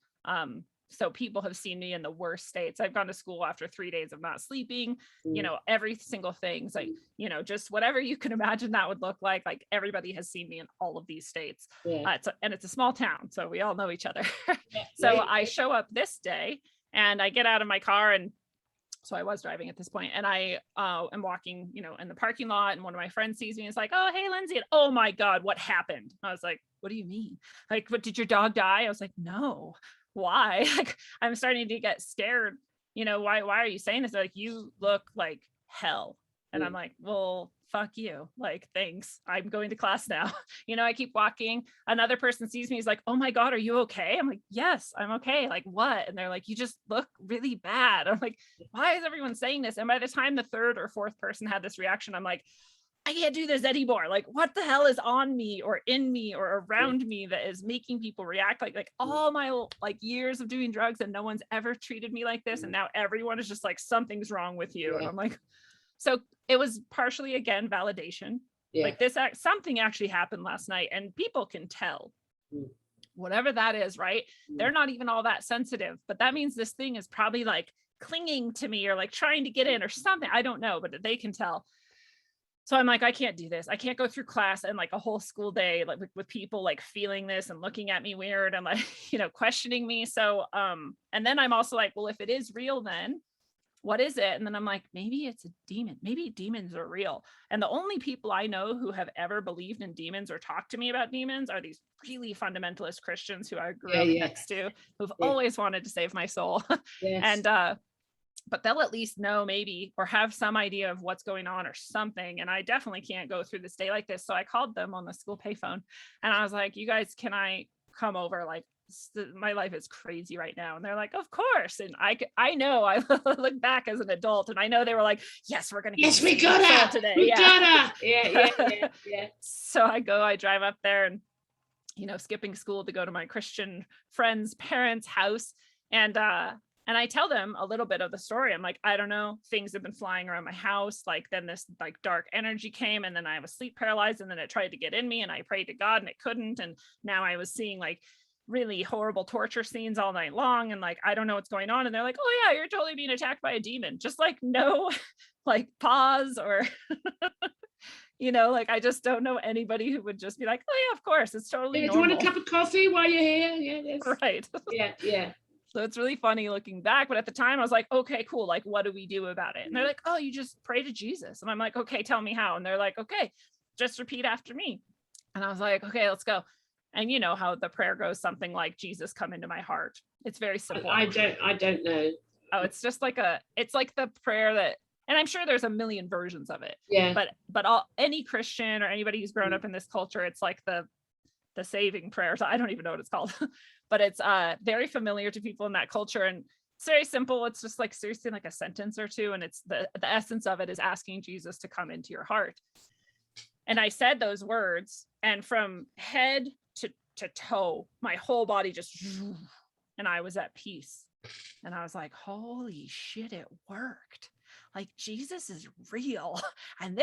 So people have seen me in the worst states. I've gone to school after 3 days of not sleeping, you know, every single thing. So, you know, just whatever you can imagine that would look like everybody has seen me in all of these states. And it's a small town, so we all know each other. So I show up this day and I get out of my car, and so I was driving at this point, and I am walking, you know, in the parking lot, and one of my friends sees me and is like, oh, hey, Lindsey. And, oh my God, what happened? I was like, what do you mean? Like, what, did your dog die? I was like, no. Why? Like, I'm starting to get scared. You know, why are you saying this? They're like, you look like hell. And I'm like, well, fuck you. Like, thanks. I'm going to class now. You know, I keep walking. Another person sees me. He's like, oh my God, are you okay? I'm like, yes, I'm okay. Like, what? And they're like, you just look really bad. I'm like, why is everyone saying this? And by the time the third or fourth person had this reaction, I'm like, I can't do this anymore. Like, what the hell is on me or in me or around me that is making people react like all my years of doing drugs, and no one's ever treated me like this. And now everyone is just like, something's wrong with you. And I'm like, so it was partially, again, validation. Like, something actually happened last night, and people can tell whatever that is, right? They're not even all that sensitive, but that means this thing is probably like clinging to me or like trying to get in or something. I don't know, but they can tell. So I'm like, I can't do this. I can't go through class and like a whole school day, like with people like feeling this and looking at me weird and like, you know, questioning me. So, and then I'm also like, well, if it is real, then what is it? And then I'm like, maybe it's a demon. Maybe demons are real. And the only people I know who have ever believed in demons or talked to me about demons are these really fundamentalist Christians who I grew up next to, who've always wanted to save my soul. And, but they'll at least know maybe, or have some idea of what's going on or something. And I definitely can't go through this day like this. So I called them on the school payphone and I was like, you guys, can I come over? Like, my life is crazy right now. And they're like, of course. And I know, I look back as an adult and I know they were like, yes, we're going to. Yes, we gotta today. We gotta. Yeah. So I drive up there and, you know, skipping school to go to my Christian friend's parents' house. And I tell them a little bit of the story. I'm like, I don't know, things have been flying around my house. Like, then this like dark energy came, and then I was sleep paralyzed, and then it tried to get in me, and I prayed to God and it couldn't. And now I was seeing like really horrible torture scenes all night long. And like, I don't know what's going on. And they're like, oh yeah, you're totally being attacked by a demon. Just like, no, like pause or, you know, like, I just don't know anybody who would just be like, oh yeah, of course, it's totally normal. Do you want a cup of coffee while you're here? Yeah, right. Yeah. So it's really funny looking back, but at the time I was like, okay, cool. Like, what do we do about it? And they're like, oh, you just pray to Jesus. And I'm like, okay, tell me how. And they're like, okay, just repeat after me. And I was like, okay, let's go. And you know how the prayer goes, something like, Jesus, come into my heart. It's very simple. I don't know. Oh, it's just like it's like the prayer that, and I'm sure there's a million versions of it. Yeah. But any Christian or anybody who's grown up in this culture, it's like the saving prayer. So I don't even know what it's called, but it's very familiar to people in that culture. And it's very simple. It's just like seriously like a sentence or two. And it's the essence of it is asking Jesus to come into your heart. And I said those words, and from head to toe, my whole body just, and I was at peace. And I was like, holy shit, it worked. Like, Jesus is real, and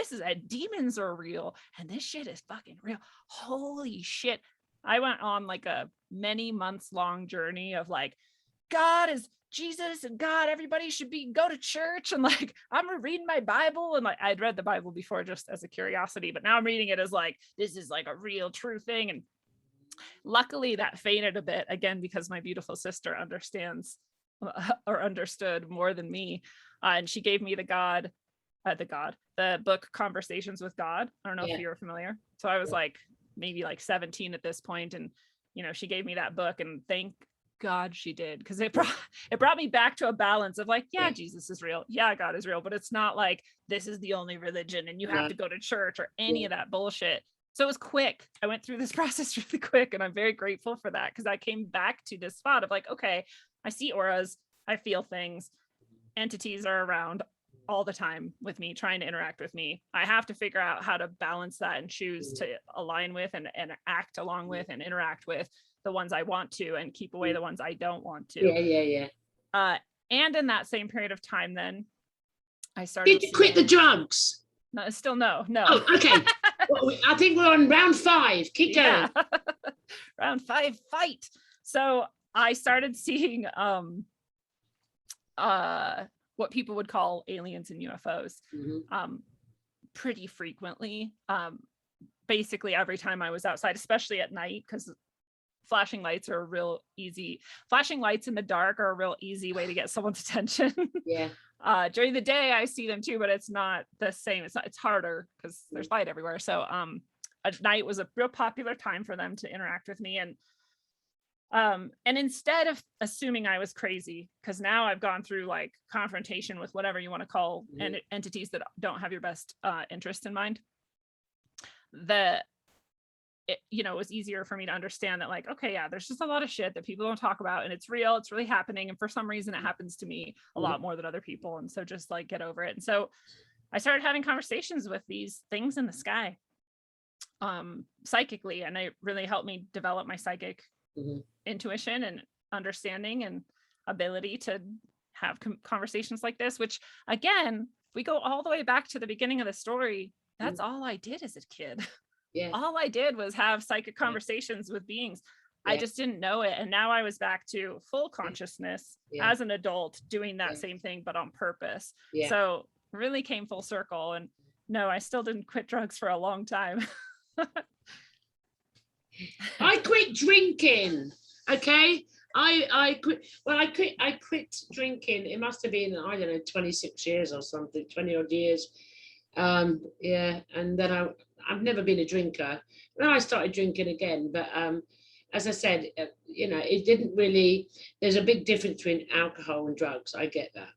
demons are real, and this shit is fucking real. Holy shit. I went on like a many months long journey of like, God is Jesus and God, everybody should go to church. And like, I'm reading my Bible, and like, I'd read the Bible before just as a curiosity, but now I'm reading it as like, this is like a real true thing. And Luckily that faded a bit, again, because my beautiful sister understands or understood more than me. And she gave me the book Conversations with God. I don't know if you're familiar. So I was like maybe like 17 at this point, and she gave me that book, and thank God she did, because it brought me back to a balance of like, Jesus is real, God is real, but it's not like this is the only religion and you have to go to church or any of that bullshit. So it was quick. I went through this process really quick, and I'm very grateful for that, because I came back to this spot of like, okay, I see auras, I feel things, entities are around all the time with me, trying to interact with me. I have to figure out how to balance that and choose to align with and act along with and interact with the ones I want to, and keep away the ones I don't want to. And in that same period of time, then I started. Did you quit the drugs? No, still no. Oh, okay. Well, I think we're on round 5. Keep going. Round 5, fight. So I started seeing what people would call aliens and UFOs pretty frequently. Basically every time I was outside, especially at night, because flashing lights in the dark are a real easy way to get someone's attention. During the day I see them too, but it's not the same. It's harder because there's light everywhere. So at night was a real popular time for them to interact with me. And instead of assuming I was crazy, because now I've gone through like confrontation with whatever you want to call entities that don't have your best interest in mind, it was easier for me to understand that, like, okay, there's just a lot of shit that people don't talk about, and it's real, it's really happening, and for some reason it happens to me a lot more than other people, and so just like get over it. And so I started having conversations with these things in the sky psychically, and it really helped me develop my psychic intuition and understanding and ability to have conversations like this, which again, if we go all the way back to the beginning of the story, that's all I did as a kid. All I did was have psychic conversations with beings. I just didn't know it. And now I was back to full consciousness as an adult doing that same thing, but on purpose. So really came full circle. And no, I still didn't quit drugs for a long time. I quit drinking. Okay. I quit drinking. It must have been, I don't know, 26 years or something, 20 odd years. And then I've never been a drinker. Then I started drinking again, but as I said, it didn't really. There's a big difference between alcohol and drugs. I get that.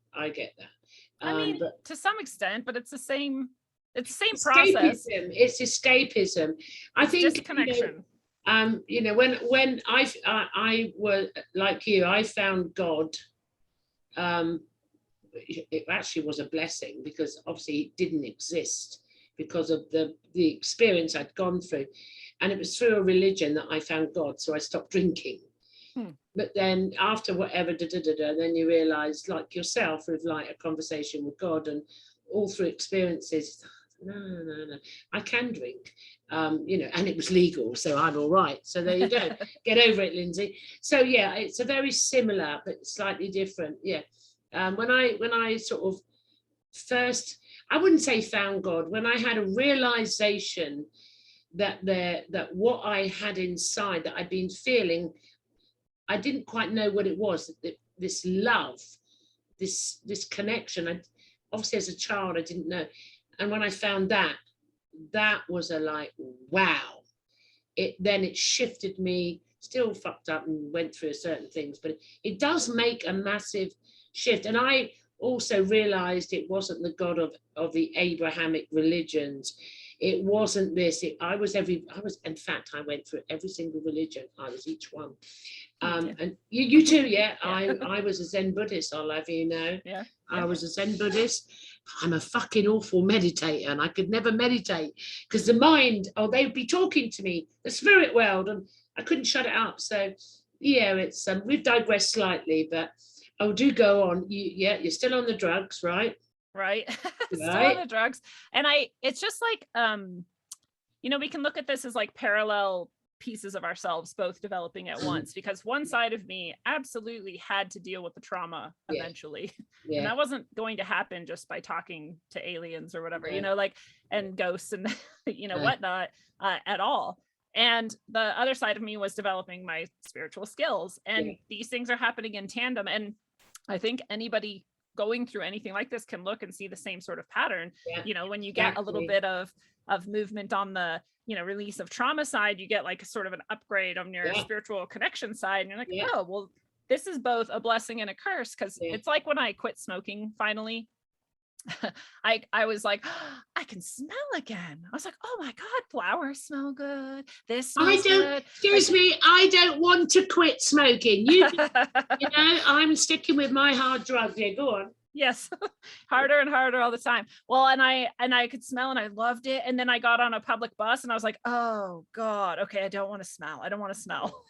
I mean, but to some extent, but it's the same. It's the same escapism. process. It's escapism. I think disconnection. When I was like you, I found God. It actually was a blessing, because obviously it didn't exist because of the experience I'd gone through, and it was through a religion that I found God, so I stopped drinking. But then after whatever then you realize, like yourself, with like a conversation with God and all through experiences, no, I can drink, and it was legal, so I'm all right. So there you go. Get over it, Lindsay. So it's a very similar but slightly different. When I sort of first, I wouldn't say found God, when I had a realization that what I had inside that I'd been feeling, I didn't quite know what it was, this love, this connection. Obviously as a child I didn't know, and when I found that was a like, wow. It shifted me, still fucked up and went through certain things, but it does make a massive shift. And I also realized it wasn't the God of the Abrahamic religions. It wasn't this. I in fact, I went through every single religion. I was each one. And you too, I was a Zen Buddhist, I'll have you know. I was a Zen Buddhist. I'm a fucking awful meditator, and I could never meditate because the mind, they'd be talking to me, the spirit world, and I couldn't shut it up. So it's we've digressed slightly, but do go on. You're still on the drugs, right? Right. Still on the drugs. And it's just like, we can look at this as like parallel pieces of ourselves both developing at once, because one side of me absolutely had to deal with the trauma eventually. And that wasn't going to happen just by talking to aliens or whatever, and ghosts and, whatnot at all. And the other side of me was developing my spiritual skills. And these things are happening in tandem. And I think anybody going through anything like this can look and see the same sort of pattern. You know, when you get a little bit of movement on the, you know, release of trauma side, you get like sort of an upgrade on your spiritual connection side. And you're like, oh, well, this is both a blessing and a curse. Because it's like when I quit smoking finally, I was like, oh, I can smell again. I was like, oh my God, flowers smell good. This smells good. Excuse me, I don't want to quit smoking. You know, I'm sticking with my hard drug here. Go on. Yes, harder and harder all the time. Well, and I could smell and I loved it. And then I got on a public bus and I was like, oh God, okay, I don't want to smell. I don't want to smell.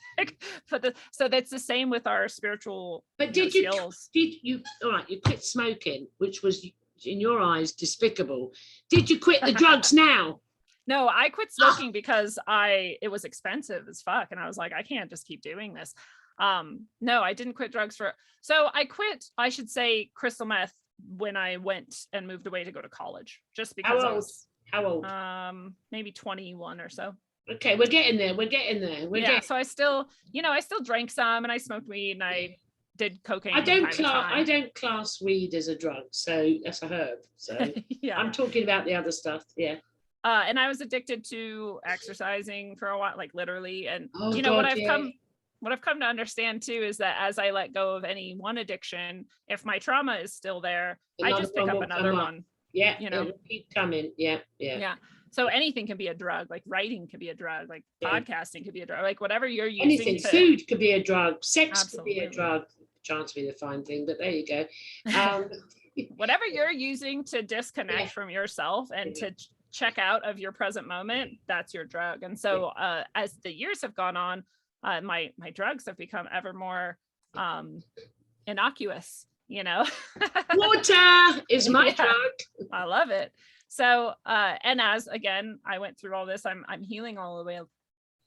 So that's the same with our spiritual. But did you all right, you quit smoking, which was in your eyes despicable. Did you quit the drugs now? No, I quit smoking because it was expensive as fuck. And I was like, I can't just keep doing this. No, I didn't quit drugs so I quit, I should say, crystal meth when I went and moved away to go to college, just because. How old? Maybe 21 or so. Okay, we're getting there. So I still drank some and I smoked weed and I did cocaine. I don't class weed as a drug, so that's a herb. So I'm talking about the other stuff. Yeah. And I was addicted to exercising for a while, like literally. And what I've come to understand too is that as I let go of any one addiction, if my trauma is still there, I just pick up another one. Yeah. It'll keep coming. Yeah. So anything can be a drug, like writing could be a drug, like podcasting could be a drug, like whatever you're using. Anything, food could be a drug, sex could be a drug. Chance to be the fine thing, but there you go. Whatever you're using to disconnect from yourself and to check out of your present moment, that's your drug. And so as the years have gone on, my drugs have become ever more innocuous, Water is my drug. I love it. So and as again I went through all this, I'm healing all the way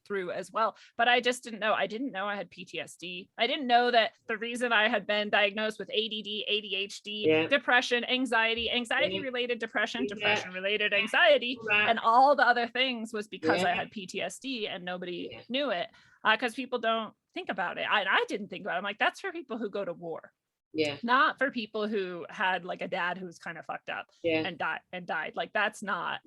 through as well, but I just didn't know I had PTSD. I didn't know that the reason I had been diagnosed with ADD, ADHD, depression, anxiety related depression related anxiety, and all the other things was because I had PTSD and nobody knew it, because people don't think about it. I didn't think about it. I'm like, that's for people who go to war. Not for people who had like a dad who was kind of fucked up and died. Like that's not.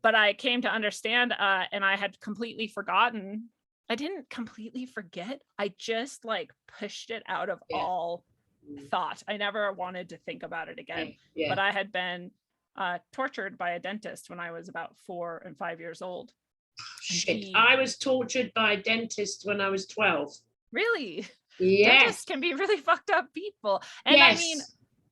But I came to understand, and I had completely forgotten. I didn't completely forget. I just like pushed it out of all thought. I never wanted to think about it again. But I had been tortured by a dentist when I was about 4 and 5 years old. Shit, I was tortured by a dentist when I was 12. Really? Yes. Dentists can be really fucked up people. And I mean,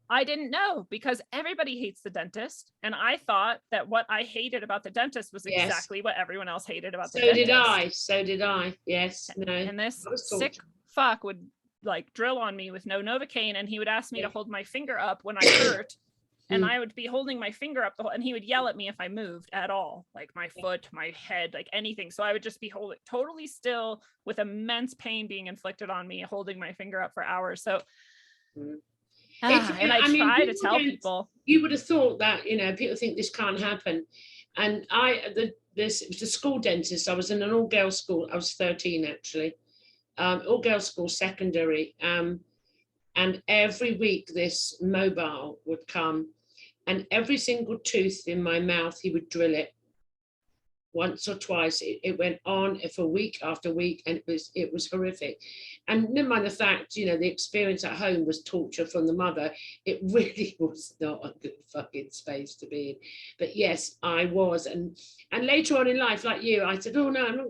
I didn't know, because everybody hates the dentist. And I thought that what I hated about the dentist was exactly what everyone else hated about the dentist. So did I. Yes. No. And this sick fuck would like drill on me with no Novocaine, and he would ask me to hold my finger up when I hurt. And I would be holding my finger up and he would yell at me if I moved at all, like my foot, my head, like anything. So I would just be holding totally still with immense pain being inflicted on me, holding my finger up for hours. So and I try to tell people. You would have thought that, people think this can't happen. And it was a school dentist. I was in an all-girls school. I was 13 actually. All-girls school, secondary. And every week this mobile would come, and every single tooth in my mouth, he would drill it once or twice. It went on for week after week, and it was horrific. And never mind the fact, the experience at home was torture from the mother. It really was not a good fucking space to be in. But yes, I was. And later on in life, like you, I said, oh no, I'm not,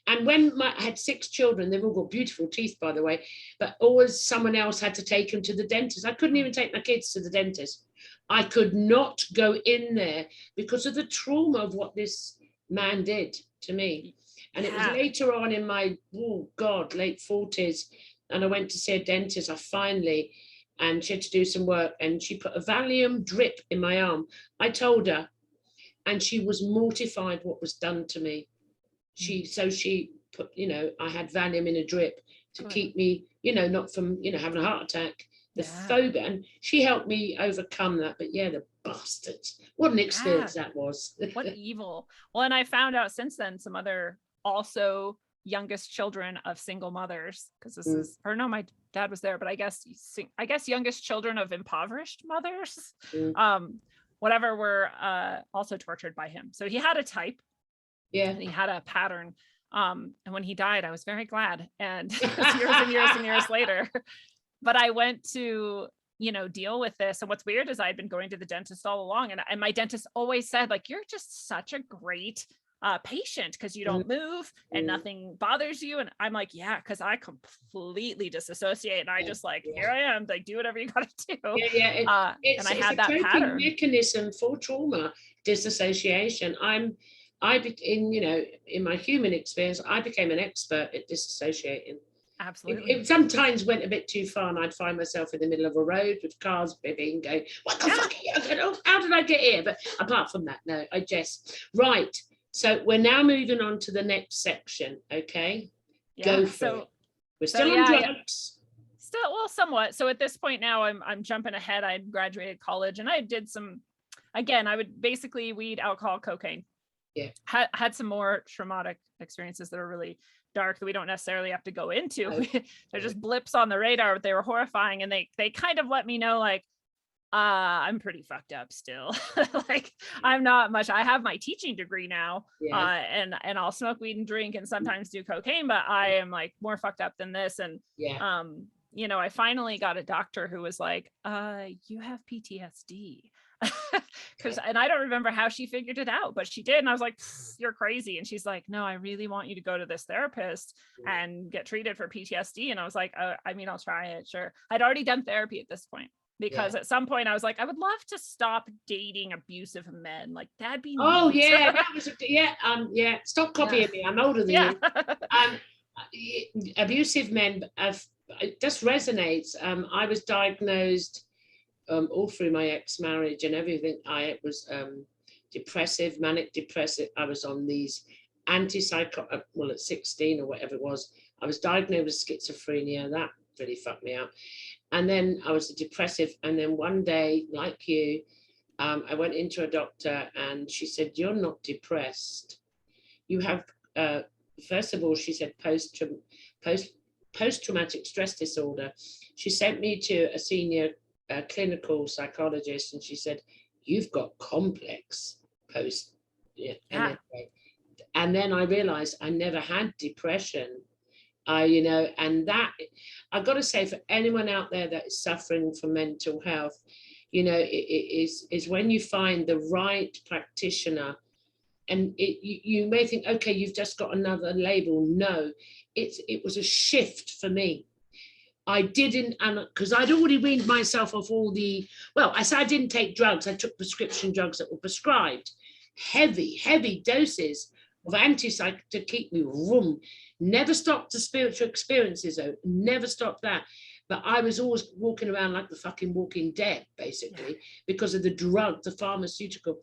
And when I had 6 children, they've all got beautiful teeth, by the way, but always someone else had to take them to the dentist. I couldn't even take my kids to the dentist. I could not go in there because of the trauma of what this man did to me. And it was later on in my late 40s, and I went to see a dentist. And she had to do some work, and she put a Valium drip in my arm. I told her, and she was mortified what was done to me. She put, I had Valium in a drip to keep me, not from, having a heart attack. The phobia, and she helped me overcome that. But the bastards, what an experience that was. What evil. Well, and I found out since then some other also youngest children of single mothers, because this is, or no, my dad was there, but I guess youngest children of impoverished mothers, whatever, were also tortured by him. So he had a type, and he had a pattern. And when he died, I was very glad. And years and years and years later, but I went to, deal with this. And what's weird is I'd been going to the dentist all along, and my dentist always said, like, you're just such a great patient because you don't move and nothing bothers you. And I'm like, yeah, because I completely disassociate, and I just here I am, like, do whatever you gotta do. And I had that pattern mechanism for trauma, disassociation. In my human experience, I became an expert at disassociating. Absolutely. It sometimes went a bit too far, and I'd find myself in the middle of a road with cars bibbing, going, what the fuck are you? How did I get here? But apart from that, no, right. So we're now moving on to the next section, okay? Go for it. We're still on drugs. Well, somewhat. So at this point now, I'm jumping ahead. I graduated college, and I did some, again, I would basically weed, alcohol, cocaine. Yeah. Had some more traumatic experiences that are really dark that we don't necessarily have to go into. They're just blips on the radar, but they were horrifying, and they kind of let me know, like, I'm pretty fucked up still. Like, I'm not much. I have my teaching degree now, and I'll smoke weed and drink and sometimes do cocaine, but I am like more fucked up than this. And I finally got a doctor who was like, you have PTSD. And I don't remember how she figured it out, but she did. And I was like, you're crazy. And she's like, no, I really want you to go to this therapist and get treated for PTSD. And I was like, I'll try it. Sure. I'd already done therapy at this point, because at some point I was like, I would love to stop dating abusive men. Like, that'd be neat. That was stop copying me. I'm older than you. Abusive men, it just resonates. I was diagnosed all through my ex-marriage and everything. I was depressive, manic depressive. I was on these antipsychotic, at 16 or whatever it was, I was diagnosed with schizophrenia. That really fucked me up. And then I was depressive. And then one day, like you, I went into a doctor, and she said, you're not depressed. You have, first of all, she said, post-traumatic stress disorder. She sent me to a senior clinical psychologist, and she said, you've got complex anyway. And then I realized I never had depression. And that, I've got to say, for anyone out there that is suffering from mental health, it is when you find the right practitioner. And you may think, okay, you've just got another label. No, it was a shift for me. I didn't, because I'd already weaned myself off I said I didn't take drugs. I took prescription drugs that were prescribed, heavy doses of antipsychotic to keep me room. Never stopped the spiritual experiences, though. Never stopped that. But I was always walking around like the fucking Walking Dead, basically, because of the drug, the pharmaceutical.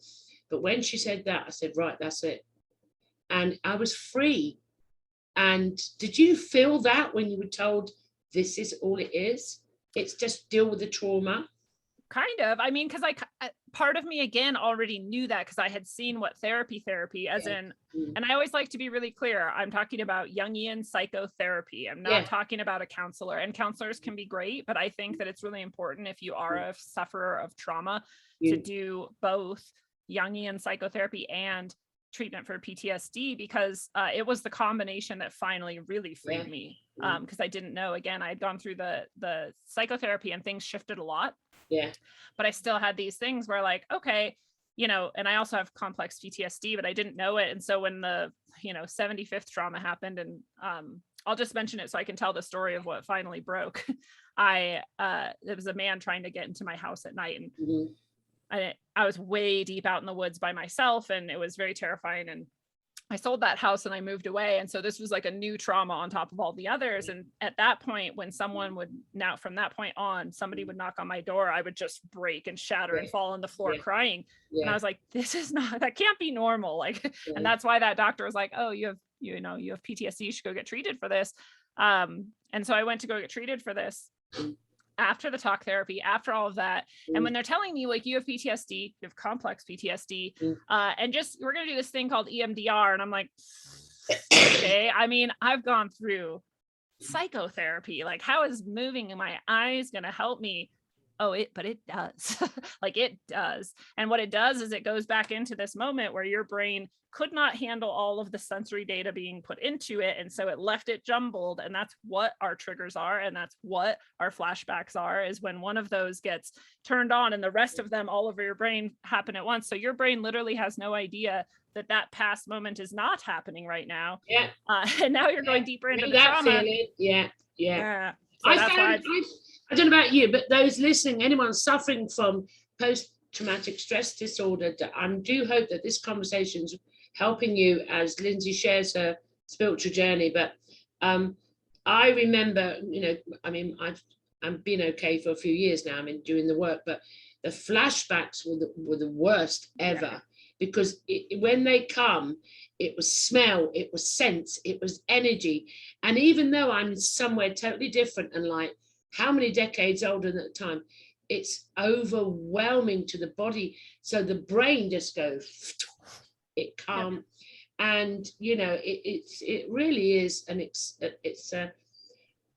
But when she said that, I said, right, that's it. And I was free. And did you feel that when you were told, this is all it is? It's just deal with the trauma? Kind of. I mean, because part of me, again, already knew that, because I had seen what therapy as in, and I always like to be really clear, I'm talking about Jungian psychotherapy. I'm not talking about a counselor, and counselors can be great, but I think that it's really important, if you are a sufferer of trauma, to do both Jungian psychotherapy and treatment for PTSD, because it was the combination that finally really freed me. Because I didn't know, again, I had gone through the psychotherapy and things shifted a lot. But I still had these things where, like, okay, and I also have complex PTSD, but I didn't know it. And so when the 75th trauma happened, and I'll just mention it so I can tell the story of what finally broke. There was a man trying to get into my house at night, and I was way deep out in the woods by myself, and it was very terrifying. And I sold that house and I moved away. And so this was like a new trauma on top of all the others. And at that point, when someone from that point on, somebody would knock on my door, I would just break and shatter and fall on the floor crying. And I was like, that can't be normal. Like, and that's why that doctor was like, oh, you have PTSD, you should go get treated for this. And so I went to go get treated for this. After the talk therapy, after all of that. And when they're telling me, like, you have PTSD, you have complex PTSD, and just, we're going to do this thing called EMDR. And I'm like, okay, I mean, I've gone through psychotherapy. Like, how is moving my eyes going to help me? But it does. Like, it does. And what it does is it goes back into this moment where your brain could not handle all of the sensory data being put into it. And so it left it jumbled. And that's what our triggers are. And that's what our flashbacks are, is when one of those gets turned on and the rest of them all over your brain happen at once. So your brain literally has no idea that past moment is not happening right now. Yeah. And now you're going deeper into the that trauma. feeling. Yeah. So I don't know about you, but those listening, anyone suffering from post-traumatic stress disorder, I do hope that this conversation's helping you as Lindsey shares her spiritual journey. But I remember, I mean, I've been okay for a few years now. I mean, doing the work, but the flashbacks were the worst ever. Yeah. Because when they come, it was smell, it was sense, it was energy. And even though I'm somewhere totally different and like how many decades older at the time, it's overwhelming to the body. So the brain just goes, it can't. Yeah. And, it really is, and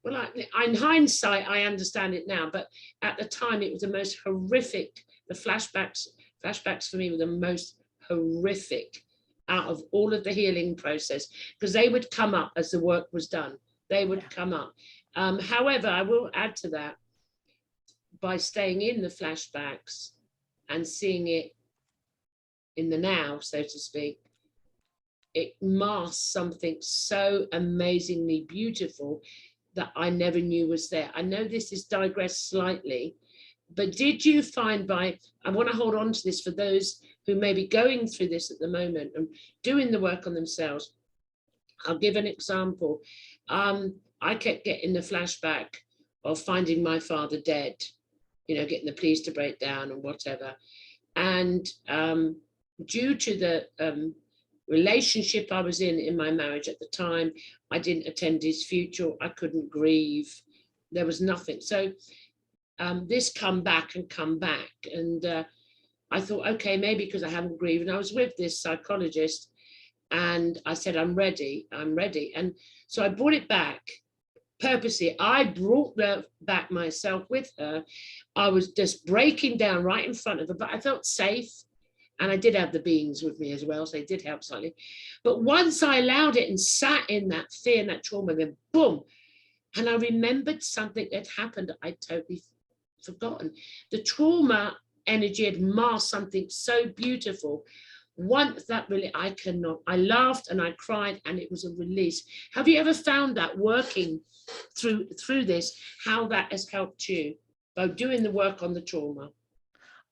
well, in hindsight, I understand it now, but at the time it was the most horrific. The flashbacks for me were the most horrific out of all of the healing process, because they would come up as the work was done. They would come up. However, I will add to that, by staying in the flashbacks and seeing it in the now, so to speak, it masks something so amazingly beautiful that I never knew was there. I know this is digressed slightly, but did you find I want to hold on to this for those who may be going through this at the moment and doing the work on themselves. I'll give an example. I kept getting the flashback of finding my father dead, getting the police to break down and whatever. And due to the relationship I was in my marriage at the time, I didn't attend his funeral. I couldn't grieve. There was nothing. So this come back. And I thought, okay, maybe because I haven't grieved. And I was with this psychologist and I said, I'm ready. And so I brought it back purposely. I brought back myself with her. I was just breaking down right in front of her, but I felt safe. And I did have the beings with me as well, so they did help slightly. But once I allowed it and sat in that fear and that trauma, then boom. And I remembered something that happened I'd totally forgotten. The trauma energy had masked something so beautiful. Once that really, I laughed and I cried and it was a release. Have you ever found that working through this, how that has helped you by doing the work on the trauma?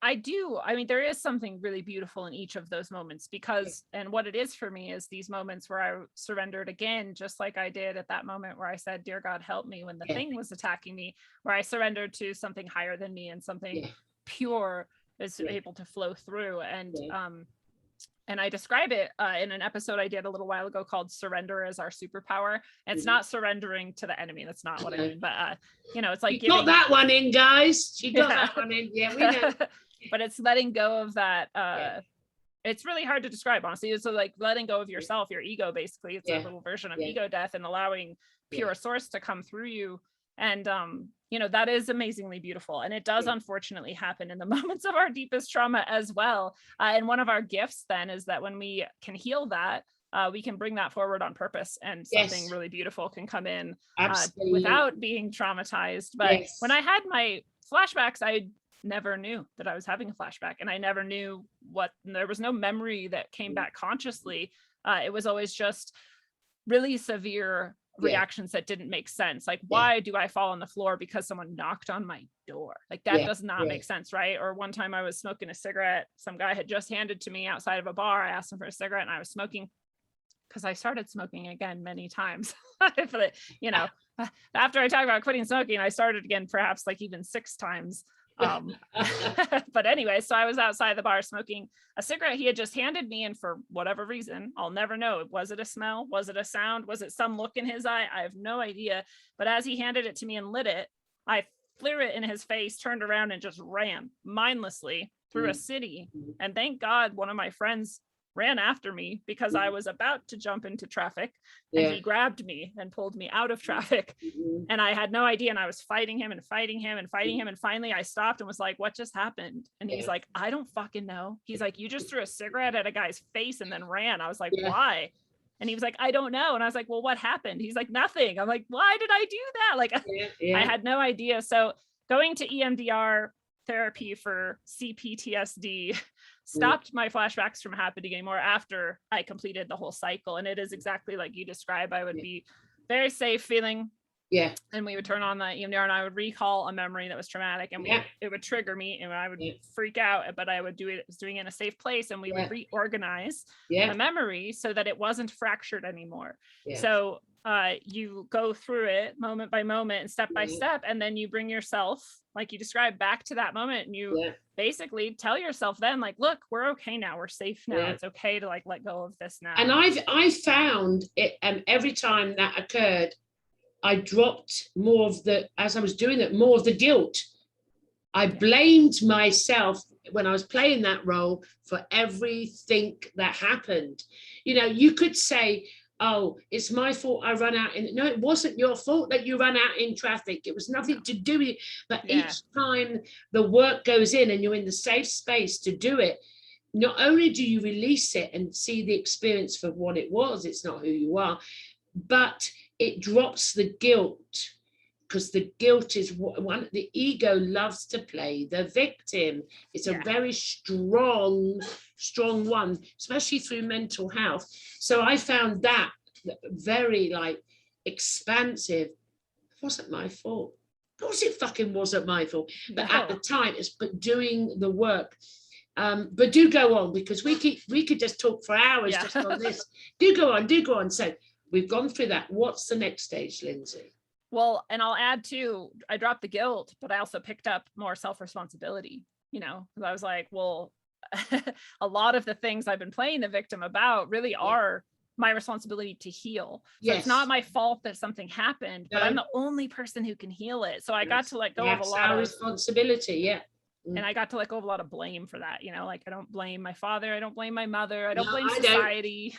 I do. I mean, there is something really beautiful in each of those moments because, and what it is for me is these moments where I surrendered again, just like I did at that moment where I said, dear God, help me when the thing was attacking me, where I surrendered to something higher than me and something pure is able to flow through. And I describe it in an episode I did a little while ago called Surrender as Our Superpower. And it's not surrendering to the enemy. That's not what I mean. But, it's like got that one in, guys. She got that one in. Yeah, we know. But it's letting go of that. It's really hard to describe, honestly. It's like letting go of yourself, your ego, basically. It's a little version of ego death and allowing pure source to come through you. And, that is amazingly beautiful. And it does unfortunately happen in the moments of our deepest trauma as well. And one of our gifts then is that when we can heal that, we can bring that forward on purpose and something really beautiful can come in without being traumatized. But when I had my flashbacks, I never knew that I was having a flashback, and I never knew there was no memory that came back consciously. It was always just really severe reactions that didn't make sense. Like, why do I fall on the floor? Because someone knocked on my door. Like, that does not make sense, right? Or one time I was smoking a cigarette. Some guy had just handed to me outside of a bar. I asked him for a cigarette and I was smoking because I started smoking again many times. After I talk about quitting smoking, I started again perhaps like even 6 times. But anyway, so I was outside the bar smoking a cigarette he had just handed me, and for whatever reason, I'll never know. Was it a smell? Was it a sound? Was it some look in his eye? I have no idea. But as he handed it to me and lit it, I flew it in his face, turned around and just ran mindlessly through a city. And thank God one of my friends ran after me because I was about to jump into traffic, Yeah. and he grabbed me and pulled me out of traffic. Mhm. And I had no idea, and I was fighting him and fighting him and fighting him. And finally I stopped and was like, what just happened? And he's Yeah. like, I don't fucking know. He's like, you just threw a cigarette at a guy's face and then ran. I was like, Yeah. why? And he was like, I don't know. And I was like, well, what happened? He's like, nothing. I'm like, why did I do that? Like, Yeah. I had no idea. So going to EMDR therapy for CPTSD stopped my flashbacks from happening anymore after I completed the whole cycle. And it is exactly like you describe. I would be very safe feeling. Yeah. And we would turn on the EMDR and I would recall a memory that was traumatic, and it would trigger me and I would freak out, but I would doing it in a safe place, and we would reorganize the memory so that it wasn't fractured anymore. So you go through it moment by moment and step by step, and then you bring yourself, like you described, back to that moment, and you basically tell yourself then, like, look, we're okay now, we're safe now, it's okay to like let go of this now. And I found it, every time that occurred, I dropped more of the, as I was doing it, more of the guilt. I blamed myself when I was playing that role for everything that happened. You know, you could say, oh, it's my fault I run out in, no, it wasn't your fault that you ran out in traffic. It was nothing to do with it. But each time the work goes in and you're in the safe space to do it, not only do you release it and see the experience for what it was, it's not who you are, but it drops the guilt, because the guilt is one, the ego loves to play the victim. It's a very strong one, especially through mental health. So I found that very like expansive. It wasn't my fault. Of course it fucking wasn't my fault. But at the time, it's but doing the work. But do go on, because we could just talk for hours just on this. Do go on. So we've gone through that. What's the next stage, Lindsay? Well, and I'll add too, I dropped the guilt, but I also picked up more self-responsibility, you know, because I was like, well, a lot of the things I've been playing the victim about really are my responsibility to heal. So it's not my fault that something happened, but I'm the only person who can heal it. So I got to let go of a lot of responsibility. And I got to let go of a lot of blame for that. You know, like I don't blame my father. I don't blame my mother. I don't blame society.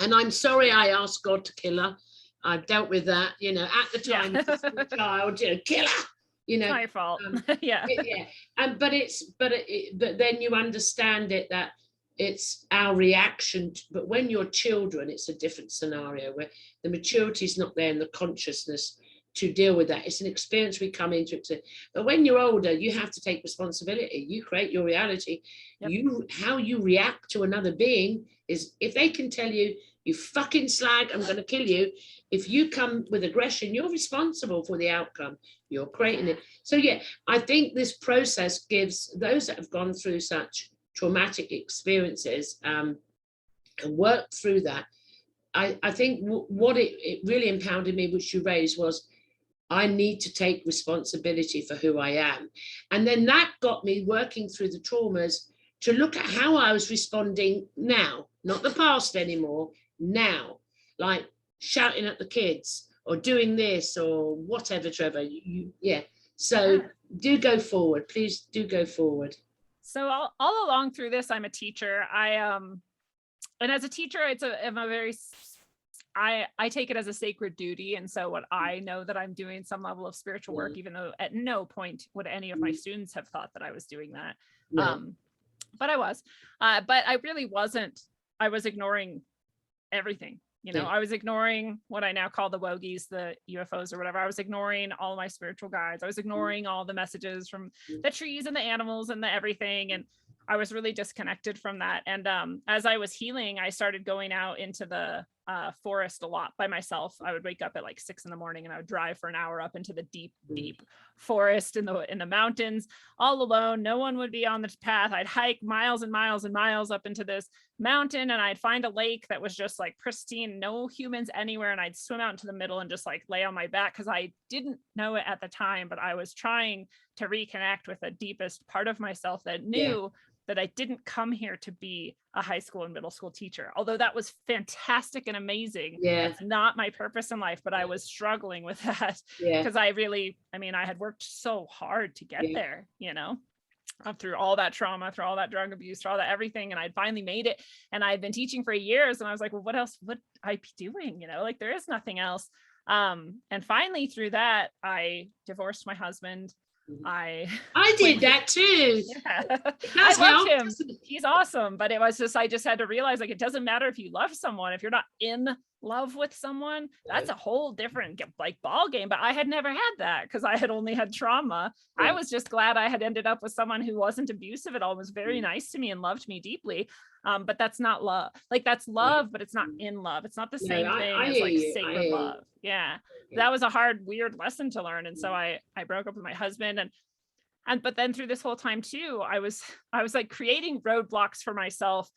And I'm sorry I asked God to kill her. I've dealt with that, you know, at the time, as a child, you know, kill her, you know. It's my fault. But then you understand it, that it's our reaction. But when you're children, it's a different scenario where the maturity is not there and the consciousness to deal with that. It's an experience we come into. But when you're older, you have to take responsibility. You create your reality. How you react to another being is, if they can tell you, you fucking slag, I'm going to kill you. If you come with aggression, you're responsible for the outcome. You're creating it. So I think this process gives those that have gone through such traumatic experiences and worked through that. I think what it really empowered me, which you raised, was I need to take responsibility for who I am. And then that got me working through the traumas to look at how I was responding now, not the past anymore, now, like shouting at the kids or doing this or whatever, Trevor. So do go forward. Please do go forward. So all along through this, I'm a teacher. And as a teacher, I take it as a sacred duty. And so what I know that I'm doing some level of spiritual work, even though at no point would any of my students have thought that I was doing that. But I was, but I really wasn't. I was ignoring everything. You know, I was ignoring what I now call the wogies, the UFOs or whatever. I was ignoring all my spiritual guides. I was ignoring all the messages from the trees and the animals and the everything. And I was really disconnected from that. And as I was healing, I started going out into the forest a lot by myself. I would wake up at like 6 a.m. and I would drive for an hour up into the deep forest in the mountains, all alone. No one would be on the path. I'd hike miles and miles and miles up into this mountain, and I'd find a lake that was just like pristine, no humans anywhere. And I'd swim out into the middle and just like lay on my back, because I didn't know it at the time, but I was trying to reconnect with the deepest part of myself that knew that I didn't come here to be a high school and middle school teacher, although that was fantastic and amazing. That's not my purpose in life, but I was struggling with that because I had worked so hard to get there, you know? through all that trauma, through all that drug abuse, through all that everything. And I'd finally made it. And I'd been teaching for years. And I was like, well, what else would I be doing? You know, like there is nothing else. And finally through that, I divorced my husband. I did that too. Yeah. I love him. He's awesome. But it was just, I just had to realize, like, it doesn't matter if you love someone, if you're not in love with someone, that's a whole different like ball game. But I had never had that because I had only had trauma. I was just glad I had ended up with someone who wasn't abusive at all, was very nice to me and loved me deeply. But that's not love. Like that's love, but it's not in love. It's not the same thing as like sacred love. Yeah. That was a hard, weird lesson to learn. And so I broke up with my husband and but then through this whole time too, I was like creating roadblocks for myself.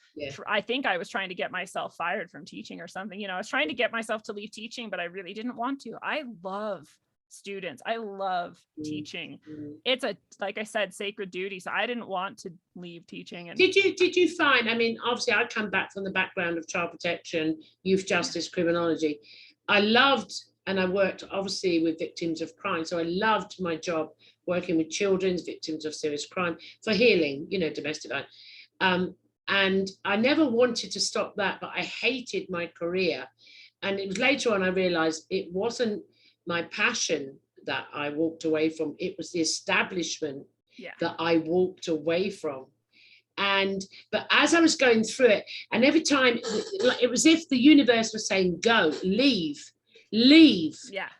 I think I was trying to get myself fired from teaching or something. You know, I was trying to get myself to leave teaching, but I really didn't want to. I love students. I love teaching. It's a, like I said, sacred duty. So I didn't want to leave teaching. And did you find, I mean, obviously I come back from the background of child protection, youth justice, criminology. I loved, and I worked obviously with victims of crime. So I loved my job working with children's victims of serious crime for healing, you know, domestic violence. And I never wanted to stop that, but I hated my career. And it was later on I realized it wasn't my passion that I walked away from. It was the establishment that I walked away from. But as I was going through it, and every time it was if the universe was saying, go, leave,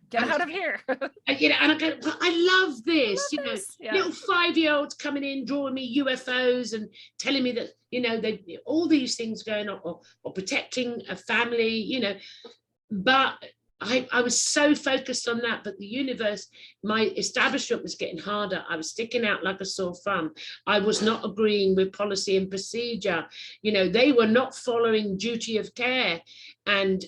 get out of here. You know, and I go, but I love this, you know, little 5-year-olds coming in, drawing me UFOs and telling me that, you know, they all these things going on, or protecting a family, you know. But I was so focused on that, but the universe, my establishment was getting harder. I was sticking out like a sore thumb. I was not agreeing with policy and procedure. You know, they were not following duty of care. And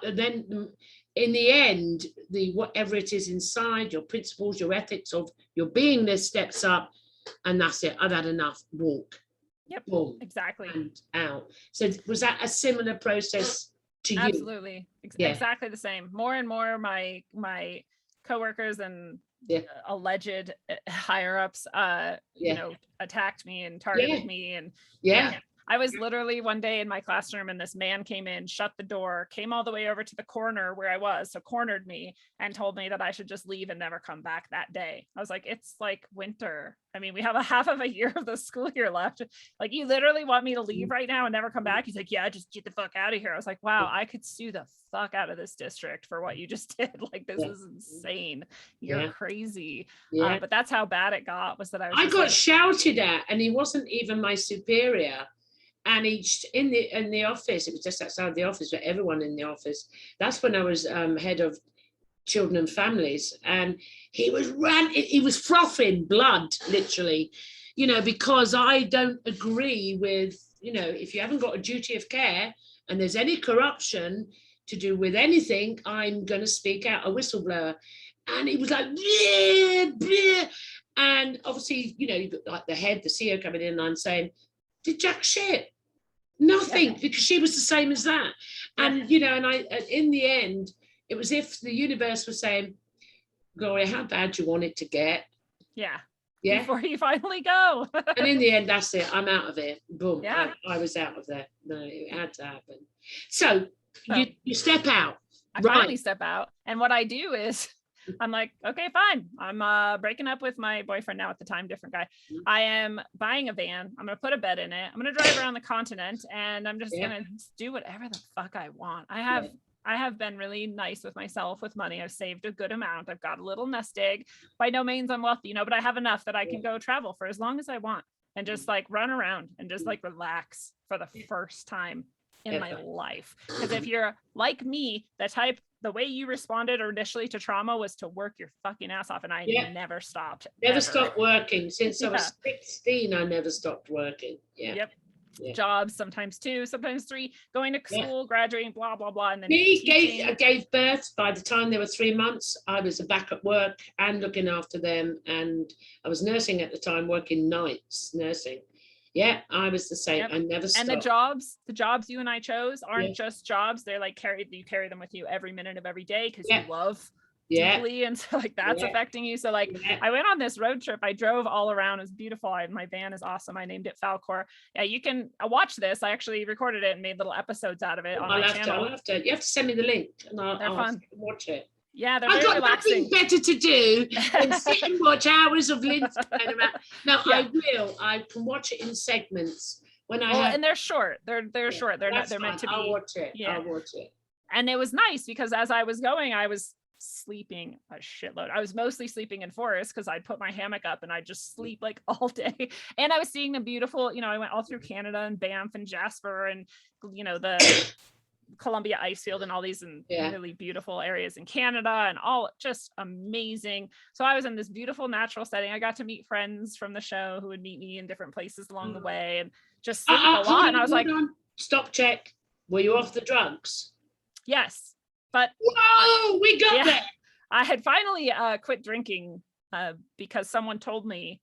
then in the end, whatever it is inside, your principles, your ethics of your beingness steps up, and that's it. I've had enough. Walk. Yep. Boom. Exactly. And out. So was that a similar process to you? Absolutely. Exactly the same. More and more my coworkers and alleged higher ups you know, attacked me and targeted me. And I was literally one day in my classroom and this man came in, shut the door, came all the way over to the corner where I was, so cornered me and told me that I should just leave and never come back that day. I was like, it's like winter. I mean, we have a half of a year of the school year left. Like, you literally want me to leave right now and never come back? He's like, yeah, just get the fuck out of here. I was like, wow, I could sue the fuck out of this district for what you just did. Like, this is insane. You're crazy. But that's how bad it got, was that I got like, shouted at, and he wasn't even my superior. And each in the office, it was just outside the office, but everyone in the office. That's when I was head of children and families, and he was frothing blood, literally, you know, because I don't agree with, you know, if you haven't got a duty of care and there's any corruption to do with anything, I'm going to speak out, a whistleblower. And he was like, bleh, bleh. And obviously, you know, you've got like the head, the CEO coming in and saying, did jack shit. Nothing, because she was the same as that. And, you know, and in the end, it was if the universe was saying, Gloria, how bad do you want it to get? Yeah. Before you finally go. And in the end, that's it. I'm out of it. Boom. Yeah. I was out of there. No, it had to happen. So you step out. I finally step out. And what I do is, I'm like, okay, fine. I'm breaking up with my boyfriend now at the time, different guy. I am buying a van. I'm going to put a bed in it. I'm going to drive around the continent, and I'm just going to do whatever the fuck I want. I have been really nice with myself with money. I've saved a good amount. I've got a little nest egg. By no means I'm wealthy, you know, but I have enough that I can go travel for as long as I want and just like run around and just like relax for the first time in my life. Because if you're like me, the way you responded initially to trauma was to work your fucking ass off, and I never stopped. Never stopped working. Since I was 16, I never stopped working. Jobs, sometimes 2, sometimes 3, going to school, graduating, blah blah blah. And then I gave birth. By the time they were 3 months, I was back at work and looking after them, and I was nursing at the time, working nights nursing. Yeah, I was the same. I never stopped. And the jobs you and I chose aren't just jobs. They're like you carry them with you every minute of every day because you love deeply, and so like that's affecting you. So like I went on this road trip, I drove all around, it was beautiful. My van is awesome, I named it Falcor. Yeah, you can watch this. I actually recorded it and made little episodes out of it on my channel. I'll have to, you have to send me the link and I'll fun. watch it. Yeah, they're very relaxing. I've got nothing better to do than sit and watch hours of Lindsey. No, I will. I can watch it in segments when and they're short. They're short. They're not. They're meant to be. I'll watch it. Yeah. I'll watch it. And it was nice because as I was going, I was sleeping a shitload. I was mostly sleeping in forests because I'd put my hammock up and I'd just sleep like all day. And I was seeing the beautiful, I went all through Canada and Banff and Jasper and the Columbia Icefield and all these really beautiful areas in Canada, and all just amazing. So I was in this beautiful natural setting. I got to meet friends from the show who would meet me in different places along the way, and just sleep a lot. And I was like, stop, check. Were you off the drugs? Yes, but we got there. I had finally quit drinking because someone told me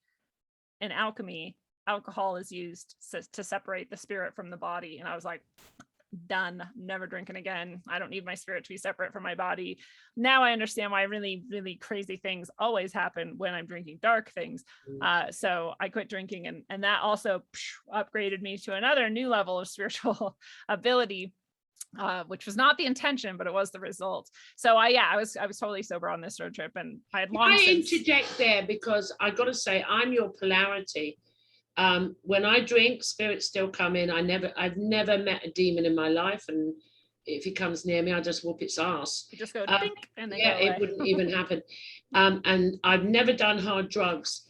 in alchemy, alcohol is used to separate the spirit from the body, and I was like, done, never drinking again. I don't need my spirit to be separate from my body. Now I understand why really, really crazy things always happen when I'm drinking dark things. So I quit drinking, and that also upgraded me to another new level of spiritual ability, which was not the intention, but it was the result. So I was totally sober on this road trip, and I had long since... interject there because I got to say I'm your polarity. When I drink, spirits still come in. I've never met a demon in my life, and if he comes near me, I just whoop its ass. You just go dink, and then it wouldn't even happen. And I've never done hard drugs.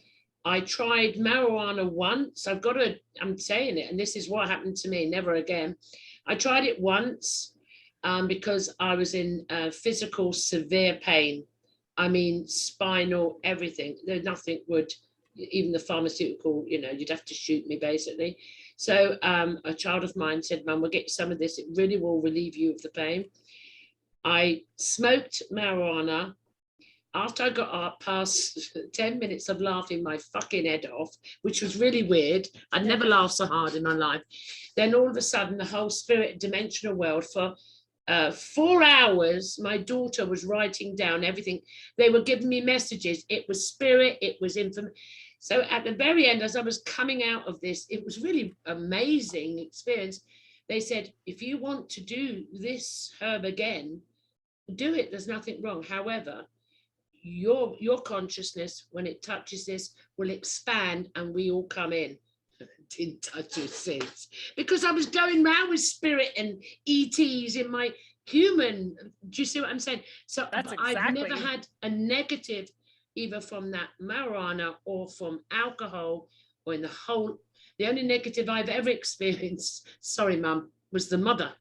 I tried marijuana once. I'm saying it, and this is what happened to me. Never again. I tried it once because I was in physical severe pain. I mean, spinal, everything. Nothing would. Even the pharmaceutical, you'd have to shoot me basically. So a child of mine said, Mum, we'll get you some of this. It really will relieve you of the pain. I smoked marijuana. After I got up past 10 minutes of laughing my fucking head off, which was really weird. I'd never laughed so hard in my life. Then all of a sudden, the whole spirit dimensional world for 4 hours, my daughter was writing down everything. They were giving me messages. It was spirit, it was information. So at the very end, as I was coming out of this, it was really amazing experience. They said, if you want to do this herb again, do it. There's nothing wrong. However, your consciousness, when it touches this, will expand and we all come in. Didn't touch it since, because I was going around with spirit and ETs in my human. Do you see what I'm saying? So I've never had a negative either from that marijuana or from alcohol or in the only negative I've ever experienced, sorry Mum, was the mother.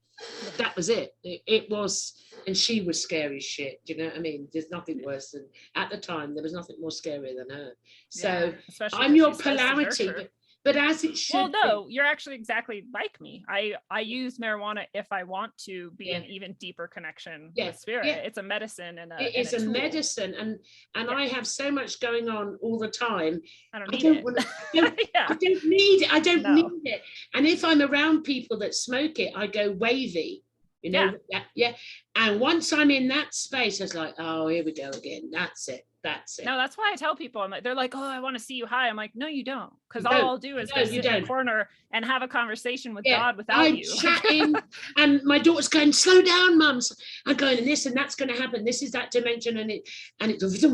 That was it. It was, and she was scary as shit. Do you know what I mean? There's nothing worse than, at the time there was nothing more scary than her. So I'm your polarity. But as it should. Well, no, you're actually exactly like me. I use marijuana if I want to be an even deeper connection with spirit. It's a medicine it's a medicine, and I have so much going on all the time. I don't need it. I don't need it. I don't need it. And if I'm around people that smoke it, I go wavy. And once I'm in that space, I was like, oh, here we go again. That's it. No, that's why I tell people, they're like, oh, I want to see you high. I'm like, no, you don't. Because all I'll do is go sit in a corner and have a conversation with God without you. Chatting, and my daughter's going, slow down, Mum. I'm going, and this and that's going to happen. This is that dimension, and it's.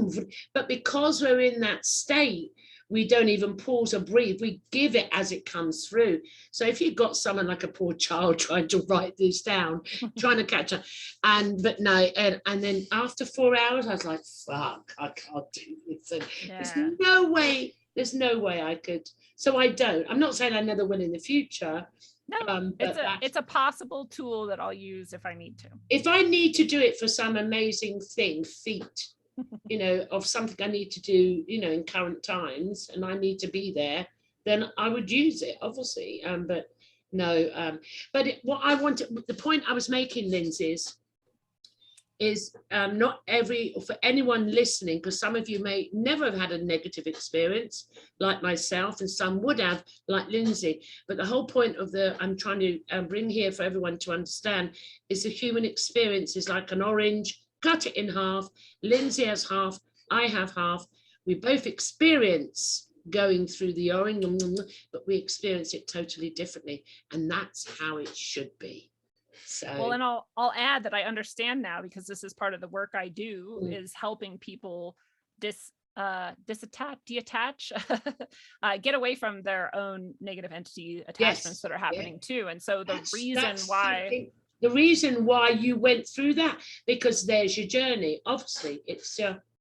But because we're in that state, we don't even pause or breathe. We give it as it comes through. So if you've got someone like a poor child trying to write this down, trying to catch up, and then after 4 hours, I was like, fuck, I can't do this. And there's no way I could. So I don't. I'm not saying I never will in the future. No, it's a possible tool that I'll use if I need to. If I need to do it for some amazing feat, of something I need to do, in current times, and I need to be there, then I would use it, obviously. But no, what I wanted, the point I was making, Lindsey, is for anyone listening, because some of you may never have had a negative experience like myself, and some would have, like Lindsey. But the whole point of I'm trying to bring here for everyone to understand is the human experience is like an orange cut it in half. Lindsey has half, I have half. We both experience going through the O-ring, but we experience it totally differently. And that's how it should be. So, well, and I'll add that I understand now, because this is part of the work I do, is helping people detach, get away from their own negative entity attachments that are happening too. And so the reason why you went through that, because there's your journey. Obviously, it's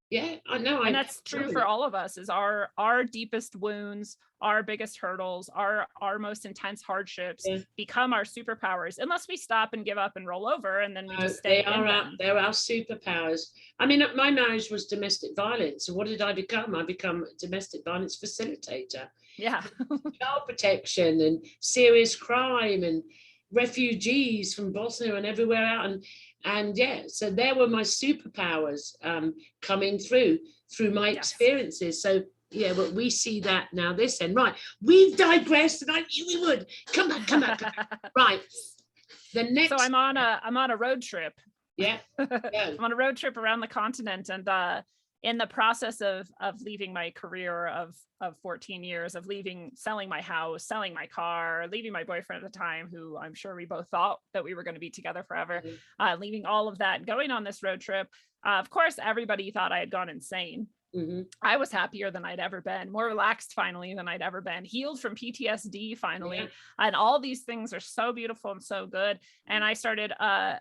yeah, I know. And that's true for all of us, is our deepest wounds, our biggest hurdles, our most intense hardships become our superpowers, unless we stop and give up and roll over, and then we just stay in them. They're our superpowers. I mean, my marriage was domestic violence. So what did I become? I become a domestic violence facilitator. Yeah. Child protection and serious crime and refugees from Bosnia and everywhere out. And yeah, so there were my superpowers coming through my experiences. So yeah, but we see that now this end. Right, we've digressed, and I knew we would. Come back. Right. The next. So I'm on a road trip. Yeah. I'm on a road trip around the continent, and in the process of leaving my career of 14 years, of selling my house, selling my car, leaving my boyfriend at the time, who I'm sure we both thought that we were going to be together forever, leaving all of that, going on this road trip. Of course, everybody thought I had gone insane. I was happier than I'd ever been, more relaxed finally than I'd ever been, healed from PTSD finally. And all these things are so beautiful and so good. And I started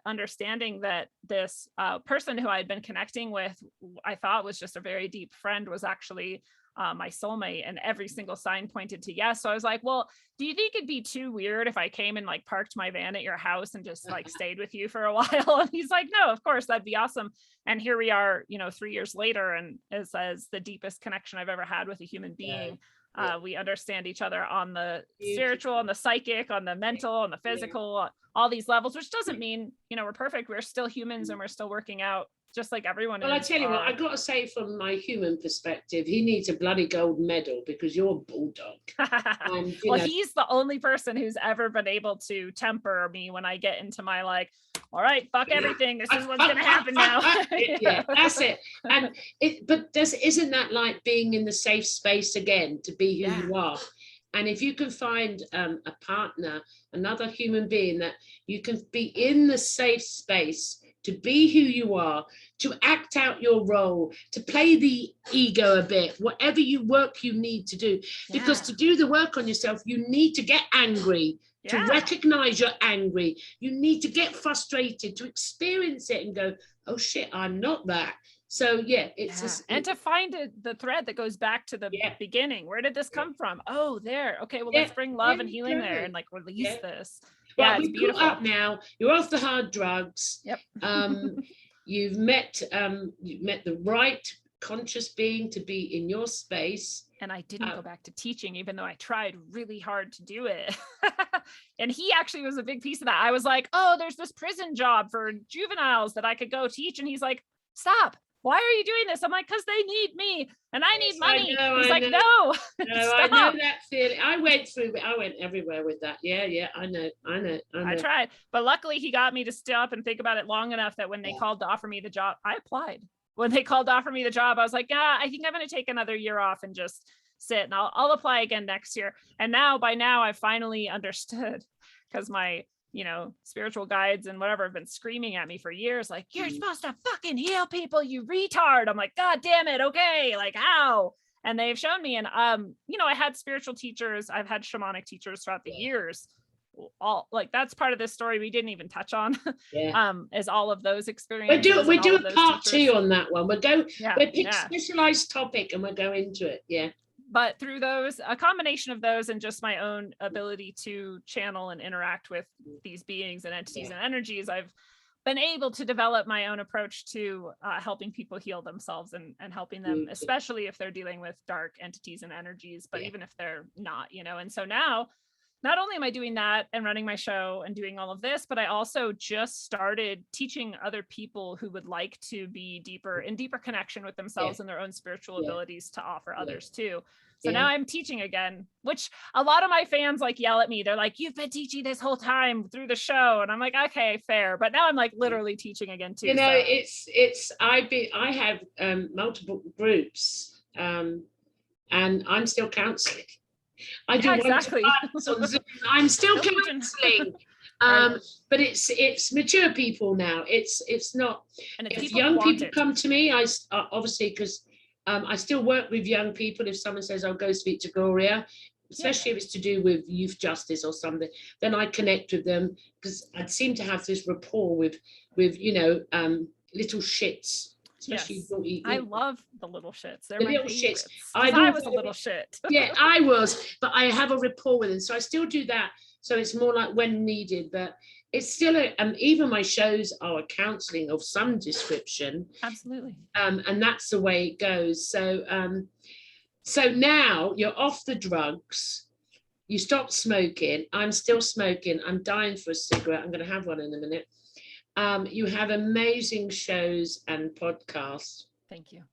understanding that this person who I had been connecting with, I thought was just a very deep friend, was actually my soulmate, and every single sign pointed to yes. So I was like, well, do you think it'd be too weird if I came and like parked my van at your house and just like stayed with you for a while? And he's like, no, of course, that'd be awesome. And here we are, 3 years later, and it says the deepest connection I've ever had with a human being. We understand each other on the spiritual, on the psychic, on the mental, on the physical, all these levels, which doesn't mean, we're perfect. We're still humans, and we're still working out just like everyone Well, I tell you what, I got to say, from my human perspective, he needs a bloody gold medal, because you're a bulldog. And, well, he's the only person who's ever been able to temper me when I get into my like, all right, fuck everything. This is what's going to happen now. Yeah, that's it. And isn't that like being in the safe space again, to be who you are? And if you can find a partner, another human being that you can be in the safe space to be who you are, to act out your role, to play the ego a bit, whatever work you need to do. Because to do the work on yourself, you need to get angry, to recognize you're angry. You need to get frustrated, to experience it and go, oh shit, I'm not that. So and to find the thread that goes back to the beginning. Where did this come from? Oh, there. Okay, well, let's bring love and healing there, and like release this. Well, it's beautiful. Up now. You're off the hard drugs. Yep. You've met the right conscious being to be in your space. And I didn't go back to teaching, even though I tried really hard to do it. And he actually was a big piece of that. I was like, oh, there's this prison job for juveniles that I could go teach. And he's like, stop. Why are you doing this? I'm like, because they need me and I need money. He's like, no. I know that feeling. I went everywhere with that. Yeah, I know. I tried, but luckily he got me to stop and think about it long enough that when they called to offer me the job, I applied. When they called to offer me the job, I was like, I think I'm going to take another year off and just sit, and I'll apply again next year. And by now I finally understood, because my spiritual guides and whatever have been screaming at me for years, like, you're supposed to fucking heal people, you retard. I'm like, God damn it. Okay. Like, how? And they've shown me. And, I had spiritual teachers. I've had shamanic teachers throughout the years. All like, that's part of this story we didn't even touch on. Is all of those experiences. We do a part 2 on that one. We'll pick a specialized topic and we'll go into it. Yeah. But through a combination of those, and just my own ability to channel and interact with these beings and entities and energies, I've been able to develop my own approach to helping people heal themselves and helping them, especially if they're dealing with dark entities and energies, but even if they're not, and so now, not only am I doing that and running my show and doing all of this, but I also just started teaching other people who would like to be in deeper connection with themselves and their own spiritual abilities to offer others too. So now I'm teaching again, which a lot of my fans like yell at me. They're like, you've been teaching this whole time through the show. And I'm like, okay, fair. But now I'm like literally teaching again too. You know, I have multiple groups, and I'm still counseling. I do exactly. on Zoom. I'm still counseling. But it's mature people now. It's not, and if young people come to me, I obviously, because I still work with young people. If someone says, I'll go speak to Gloria, especially if it's to do with youth justice or something, then I connect with them, because I seem to have this rapport with little shits. Especially I love the little shits. They're the my little favorites. shits. I was a little shit. Yeah, I was, but I have a rapport with them. So I still do that. So it's more like when needed, but it's still even my shows are counseling of some description. Absolutely. And that's the way it goes. So so now you're off the drugs, you stopped smoking. I'm still smoking. I'm dying for a cigarette. I'm going to have one in a minute. You have amazing shows and podcasts. Thank you.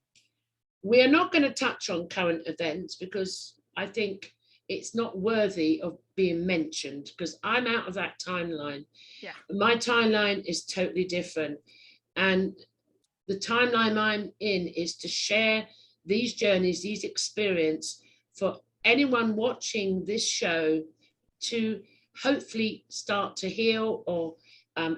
We are not going to touch on current events because I think it's not worthy of being mentioned, because I'm out of that timeline. Yeah. My timeline is totally different. And the timeline I'm in is to share these journeys, these experiences for anyone watching this show to hopefully start to heal or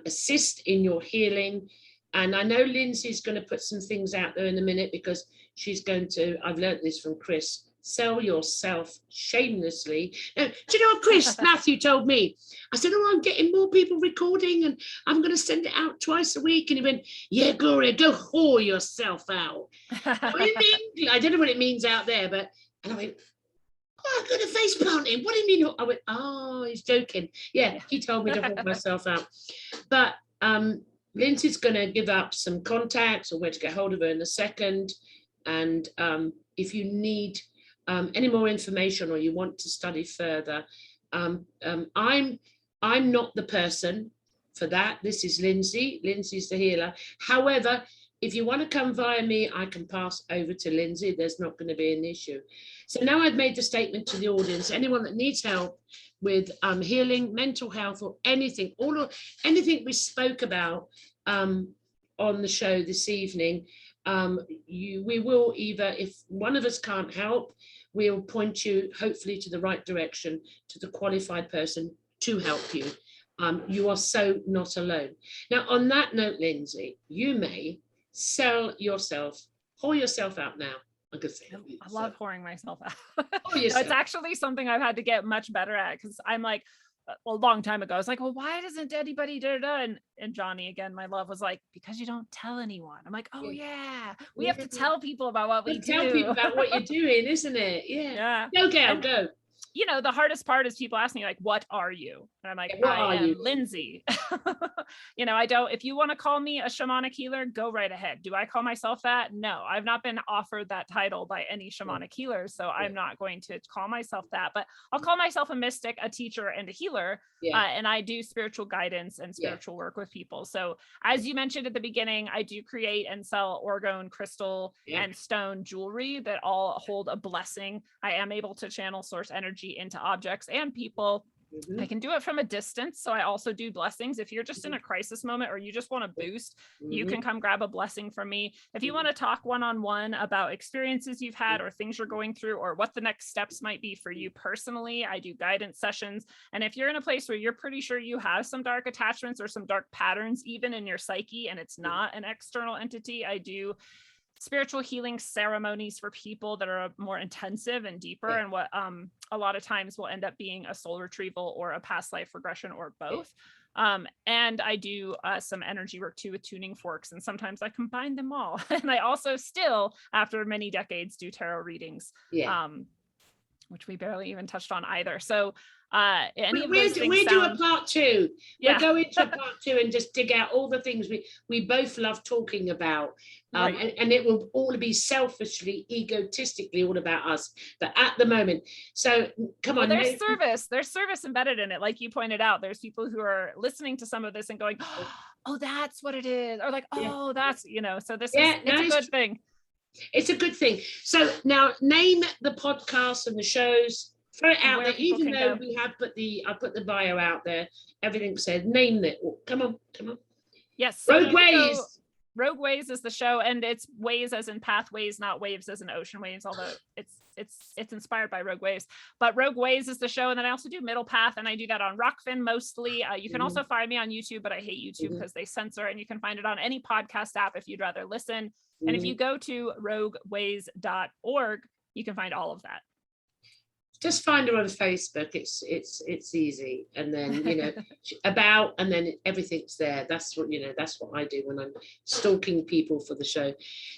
assist in your healing. And I know Lindsey's going to put some things out there in a minute, because she's going to, I've learned this from Chris, sell yourself shamelessly. Now, do you know what Chris Matthew told me? I said, oh, I'm getting more people recording and I'm going to send it out twice a week. And he went, yeah, Gloria, go whore yourself out. What do you mean? I don't know what it means out there, but, and I went, oh, I've got a face planting. What do you mean? I went, oh, he's joking. Yeah, he told me to whore myself out. But Lindsey's going to give up some contacts or where to get hold of her in a second. And if you need any more information or you want to study further, I'm not the person for that. This is Lindsey. Lindsey's the healer. However, if you want to come via me, I can pass over to Lindsey. There's not going to be an issue. So now I've made the statement to the audience, anyone that needs help with healing, mental health, or anything, anything we spoke about on the show this evening, we will either, if one of us can't help, we'll point you hopefully to the right direction, to the qualified person to help you. You are so not alone. Now, on that note, Lindsey, you may sell yourself, whore yourself out now. I love whoring myself out. It's actually something I've had to get much better at, because I'm like, a long time ago, I was like, well, why doesn't anybody da-da-da? And Johnny, again, my love, was like, because you don't tell anyone. I'm like, oh yeah, we have to tell people about what we do. Tell people about what you're doing, isn't it? Yeah. Go, girl, go. You know, the hardest part is people ask me like, what are you? And I'm like, I am Lindsey. You know, I don't, if you want to call me a shamanic healer, go right ahead. Do I call myself that? No, I've not been offered that title by any shamanic healers. So I'm not going to call myself that, but I'll call myself a mystic, a teacher, and a healer. And I do spiritual guidance and spiritual work with people. So as you mentioned at the beginning, I do create and sell orgone, crystal, and stone jewelry that all hold a blessing. I am able to channel source energy into objects and people. I can do it from a distance. So I also do blessings. If you're just in a crisis moment or you just want to boost, you can come grab a blessing from me. If you want to talk one-on-one about experiences you've had or things you're going through or what the next steps might be for you personally, I do guidance sessions. And if you're in a place where you're pretty sure you have some dark attachments or some dark patterns, even in your psyche, and it's not an external entity, I do spiritual healing ceremonies for people that are more intensive and deeper, and what a lot of times will end up being a soul retrieval or a past life regression or both. And I do some energy work too with tuning forks, and sometimes I combine them all. And I also still, after many decades, do tarot readings, which we barely even touched on either. So we do a part two. We'll go into a part two and just dig out all the things we both love talking about. And it will all be selfishly, egotistically all about us. But at the moment, so come on. There's service embedded in it. Like you pointed out, there's people who are listening to some of this and going, oh, that's what it is. Or like, oh, that's, you know, so this it's a good thing. It's a good thing. So now name the podcast and the shows. Throw it out there, even though we have I put the bio out there. Everything said, name it. Oh, come on. Yes. Rogue Ways. Rogue Ways is the show, and it's ways as in pathways, not waves as in ocean waves, although it's inspired by Rogue Waves. But Rogue Ways is the show, and then I also do Middle Path, and I do that on Rockfin mostly. You can also find me on YouTube, but I hate YouTube because they censor, and you can find it on any podcast app if you'd rather listen. And if you go to rogueways.org, you can find all of that. Just find her on Facebook. It's easy, and then about, and then everything's there. That's what I do when I'm stalking people for the show.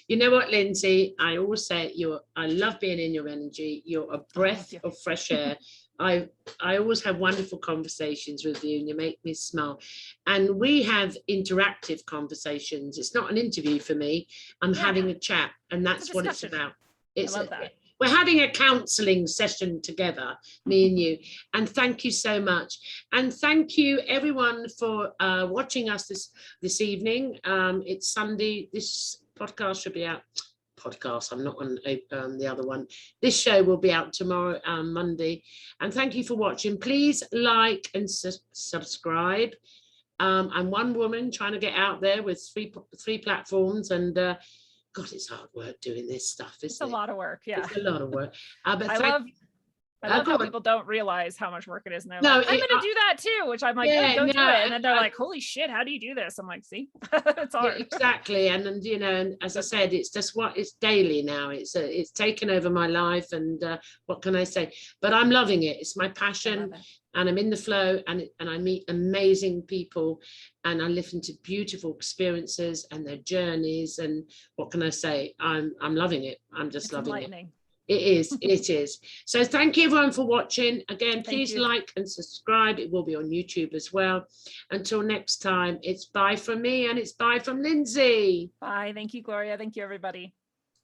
You know what, Lindsey? I always say I love being in your energy. You're a breath of fresh air. I always have wonderful conversations with you, and you make me smile. And we have interactive conversations. It's not an interview for me. I'm having a chat, and that's what it's about. I love that. We're having a counselling session together, me and you. And thank you so much. And thank you, everyone, for watching us this evening. It's Sunday. This podcast should be out. I'm not on the other one. This show will be out tomorrow, Monday. And thank you for watching. Please like and subscribe. I'm one woman trying to get out there with three platforms, and God, it's hard work doing this stuff. It's a lot of work. Yeah, it's a lot of work. But I love how people don't realize how much work it is. And they're like, I'm going to do that too, which I'm like, go do it. And then they're like, holy shit, how do you do this? I'm like, see, it's hard. Yeah, exactly. And and as I said, it's just it's daily now. It's taken over my life. And what can I say? But I'm loving it. It's my passion. And I'm in the flow, and I meet amazing people, and I listen to beautiful experiences and their journeys. And what can I say? I'm loving it. I'm just loving it. It is. So thank you everyone for watching. Again, please like and subscribe. It will be on YouTube as well. Until next time, it's bye from me, and it's bye from Lindsey. Bye. Thank you, Gloria. Thank you, everybody.